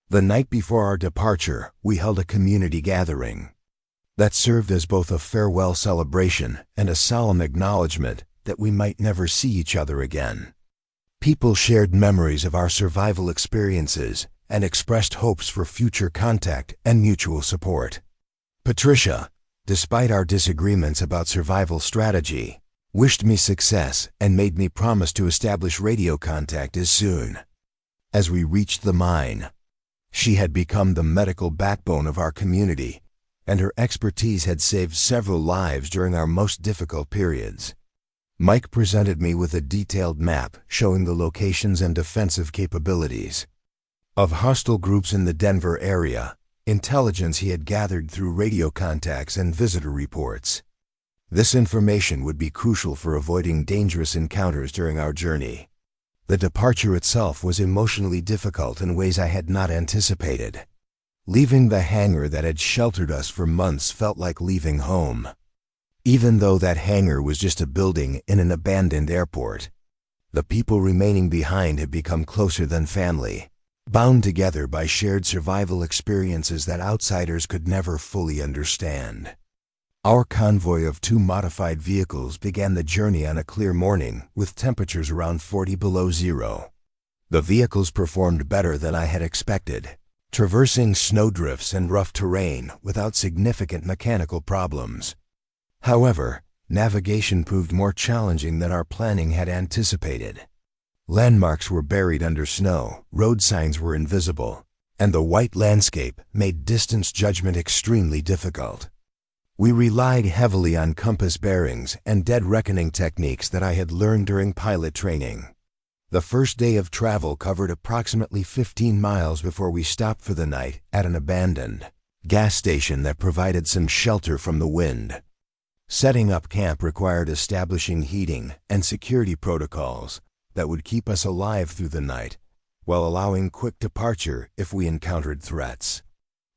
The night before our departure, we held a community gathering that served as both a farewell celebration and a solemn acknowledgement that we might never see each other again. People shared memories of our survival experiences and expressed hopes for future contact and mutual support. Patricia, despite our disagreements about survival strategy, wished me success and made me promise to establish radio contact as soon as we reached the mine. She had become the medical backbone of our community, and her expertise had saved several lives during our most difficult periods. Mike presented me with a detailed map showing the locations and defensive capabilities of hostile groups in the Denver area, intelligence he had gathered through radio contacts and visitor reports. This information would be crucial for avoiding dangerous encounters during our journey. The departure itself was emotionally difficult in ways I had not anticipated. Leaving the hangar that had sheltered us for months felt like leaving home. Even though that hangar was just a building in an abandoned airport, the people remaining behind had become closer than family, bound together by shared survival experiences that outsiders could never fully understand. Our convoy of 2 modified vehicles began the journey on a clear morning with temperatures around 40 below zero. The vehicles performed better than I had expected, traversing snowdrifts and rough terrain without significant mechanical problems. However, navigation proved more challenging than our planning had anticipated. Landmarks were buried under snow, road signs were invisible, and the white landscape made distance judgment extremely difficult. We relied heavily on compass bearings and dead reckoning techniques that I had learned during pilot training. The first day of travel covered approximately 15 miles before we stopped for the night at an abandoned gas station that provided some shelter from the wind. Setting up camp required establishing heating and security protocols that would keep us alive through the night, while allowing quick departure if we encountered threats.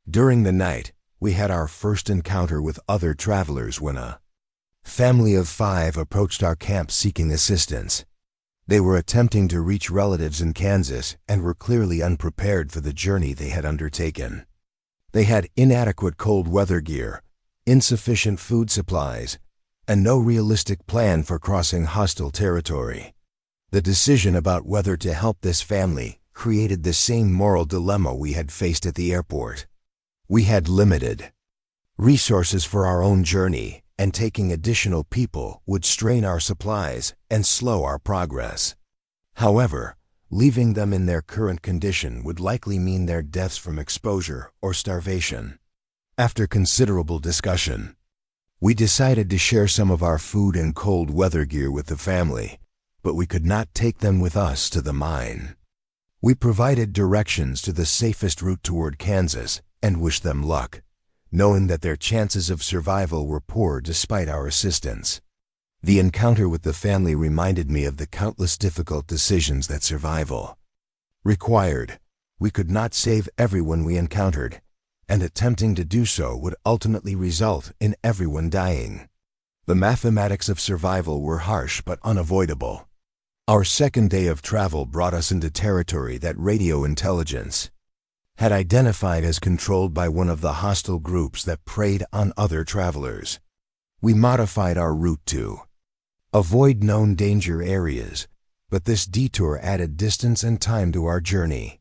During the night, we had our first encounter with other travelers when a family of 5 approached our camp seeking assistance. They were attempting to reach relatives in Kansas and were clearly unprepared for the journey they had undertaken. They had inadequate cold weather gear, insufficient food supplies, and no realistic plan for crossing hostile territory. The decision about whether to help this family created the same moral dilemma we had faced at the airport. We had limited resources for our own journey, and taking additional people would strain our supplies and slow our progress. However, leaving them in their current condition would likely mean their deaths from exposure or starvation. After considerable discussion, we decided to share some of our food and cold weather gear with the family, but we could not take them with us to the mine. We provided directions to the safest route toward Kansas and wished them luck, knowing that their chances of survival were poor despite our assistance. The encounter with the family reminded me of the countless difficult decisions that survival required. We could not save everyone we encountered, and attempting to do so would ultimately result in everyone dying. The mathematics of survival were harsh but unavoidable. Our second day of travel brought us into territory that radio intelligence had identified as controlled by one of the hostile groups that preyed on other travelers. We modified our route to avoid known danger areas, but this detour added distance and time to our journey.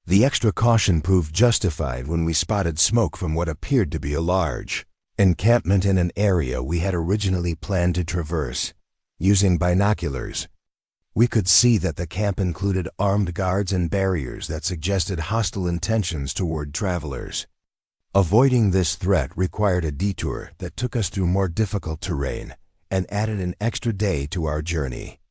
The extra caution proved justified when we spotted smoke from what appeared to be a large encampment in an area we had originally planned to traverse. Using binoculars, we could see that the camp included armed guards and barriers that suggested hostile intentions toward travelers. Avoiding this threat required a detour that took us through more difficult terrain and added an extra day to our journey.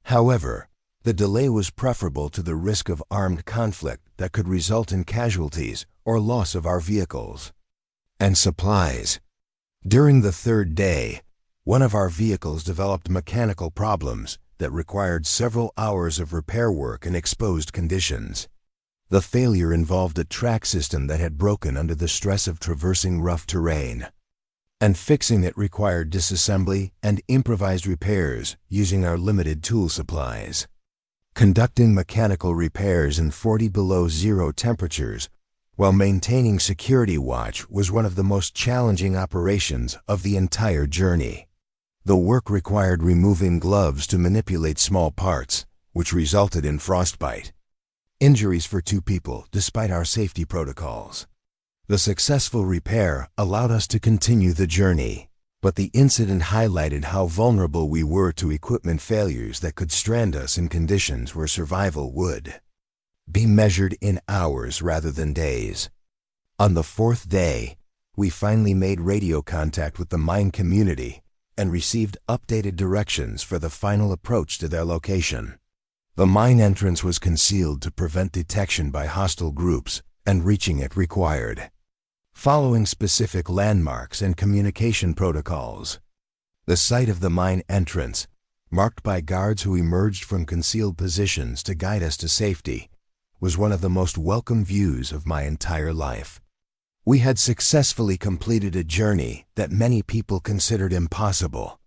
However, the delay was preferable to the risk of armed conflict that could result in casualties or loss of our vehicles and supplies. During the third day, one of our vehicles developed mechanical problems that required several hours of repair work in exposed conditions. The failure involved a track system that had broken under the stress of traversing rough terrain, and fixing it required disassembly and improvised repairs using our limited tool supplies. Conducting mechanical repairs in 40 below zero temperatures while maintaining security watch was one of the most challenging operations of the entire journey. The work required removing gloves to manipulate small parts, which resulted in frostbite injuries for 2 people despite our safety protocols. The successful repair allowed us to continue the journey, but the incident highlighted how vulnerable we were to equipment failures that could strand us in conditions where survival would be measured in hours rather than days. On the fourth day, we finally made radio contact with the mine community and received updated directions for the final approach to their location. The mine entrance was concealed to prevent detection by hostile groups, and reaching it required following specific landmarks and communication protocols. The site of the mine entrance, marked by guards who emerged from concealed positions to guide us to safety, was one of the most welcome views of my entire life. We had successfully completed a journey that many people considered impossible,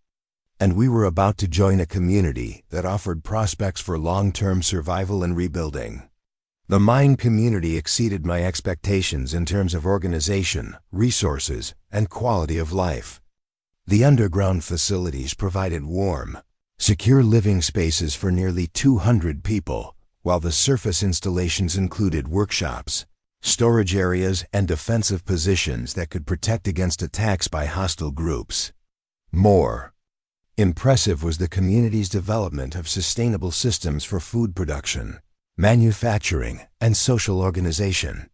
and we were about to join a community that offered prospects for long-term survival and rebuilding. The mine community exceeded my expectations in terms of organization, resources, and quality of life. The underground facilities provided warm, secure living spaces for nearly 200 people, while the surface installations included workshops, storage areas, and defensive positions that could protect against attacks by hostile groups. More impressive was the community's development of sustainable systems for food production, manufacturing, and social organization.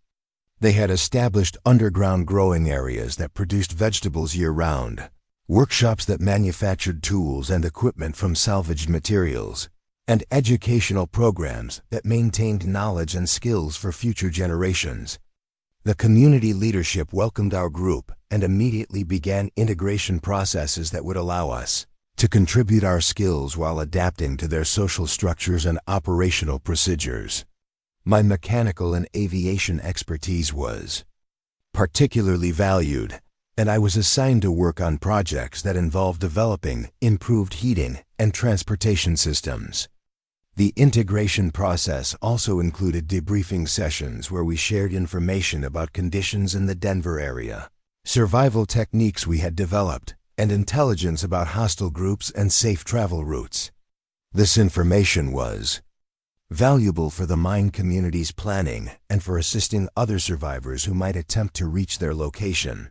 They had established underground growing areas that produced vegetables year-round, workshops that manufactured tools and equipment from salvaged materials, and educational programs that maintained knowledge and skills for future generations. The community leadership welcomed our group and immediately began integration processes that would allow us to contribute our skills while adapting to their social structures and operational procedures. My mechanical and aviation expertise was particularly valued, and I was assigned to work on projects that involved developing improved heating and transportation systems. The integration process also included debriefing sessions where we shared information about conditions in the Denver area, survival techniques we had developed, and intelligence about hostile groups and safe travel routes. This information was valuable for the mine community's planning and for assisting other survivors who might attempt to reach their location.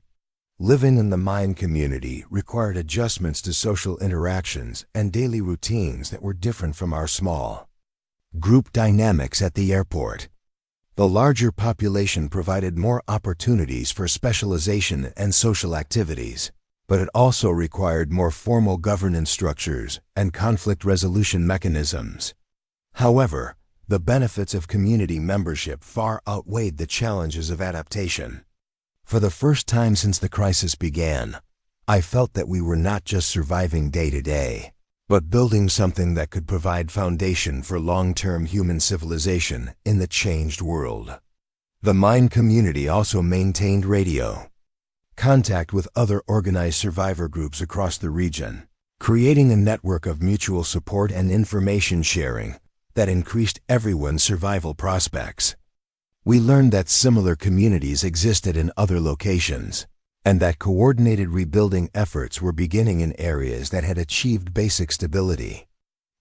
Living in the mine community required adjustments to social interactions and daily routines that were different from our small group dynamics at the airport. The larger population provided more opportunities for specialization and social activities, but it also required more formal governance structures and conflict resolution mechanisms. However, the benefits of community membership far outweighed the challenges of adaptation. For the first time since the crisis began, I felt that we were not just surviving day to day, but building something that could provide foundation for long-term human civilization in the changed world. The mine community also maintained radio contact with other organized survivor groups across the region, creating a network of mutual support and information sharing that increased everyone's survival prospects. We learned that similar communities existed in other locations, and that coordinated rebuilding efforts were beginning in areas that had achieved basic stability.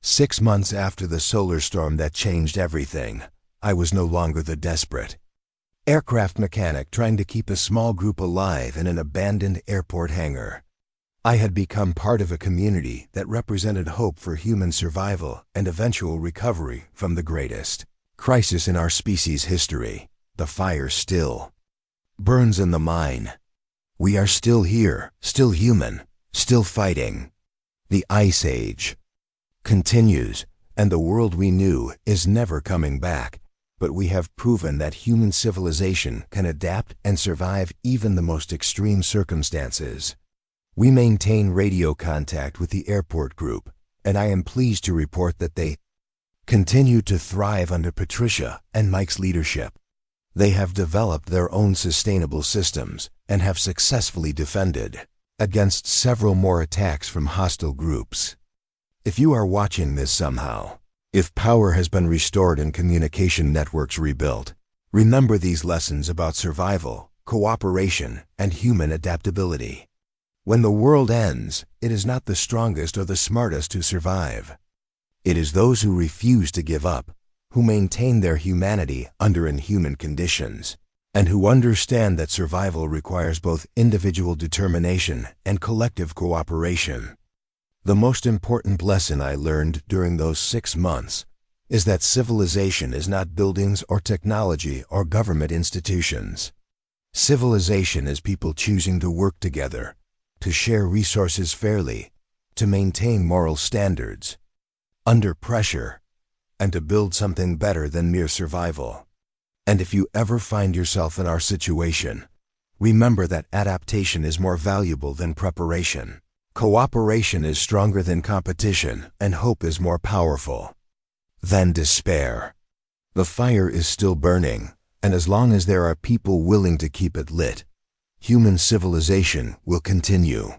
6 months after the solar storm that changed everything, I was no longer the desperate aircraft mechanic trying to keep a small group alive in an abandoned airport hangar. I had become part of a community that represented hope for human survival and eventual recovery from the greatest crisis in our species' history. The fire still burns in the mine. We are still here, still human, still fighting. The Ice Age continues, and the world we knew is never coming back. But we have proven that human civilization can adapt and survive even the most extreme circumstances. We maintain radio contact with the airport group, and I am pleased to report that they continue to thrive under Patricia and Mike's leadership. They have developed their own sustainable systems and have successfully defended against several more attacks from hostile groups. If you are watching this somehow, if power has been restored and communication networks rebuilt, remember these lessons about survival, cooperation, and human adaptability. When the world ends, it is not the strongest or the smartest who survive. It is those who refuse to give up, who maintain their humanity under inhuman conditions, and who understand that survival requires both individual determination and collective cooperation. The most important lesson I learned during those 6 months is that civilization is not buildings or technology or government institutions. Civilization is people choosing to work together, to share resources fairly, to maintain moral standards, under pressure, and to build something better than mere survival. And if you ever find yourself in our situation, remember that adaptation is more valuable than preparation. Cooperation is stronger than competition, and hope is more powerful than despair. The fire is still burning, and as long as there are people willing to keep it lit, human civilization will continue.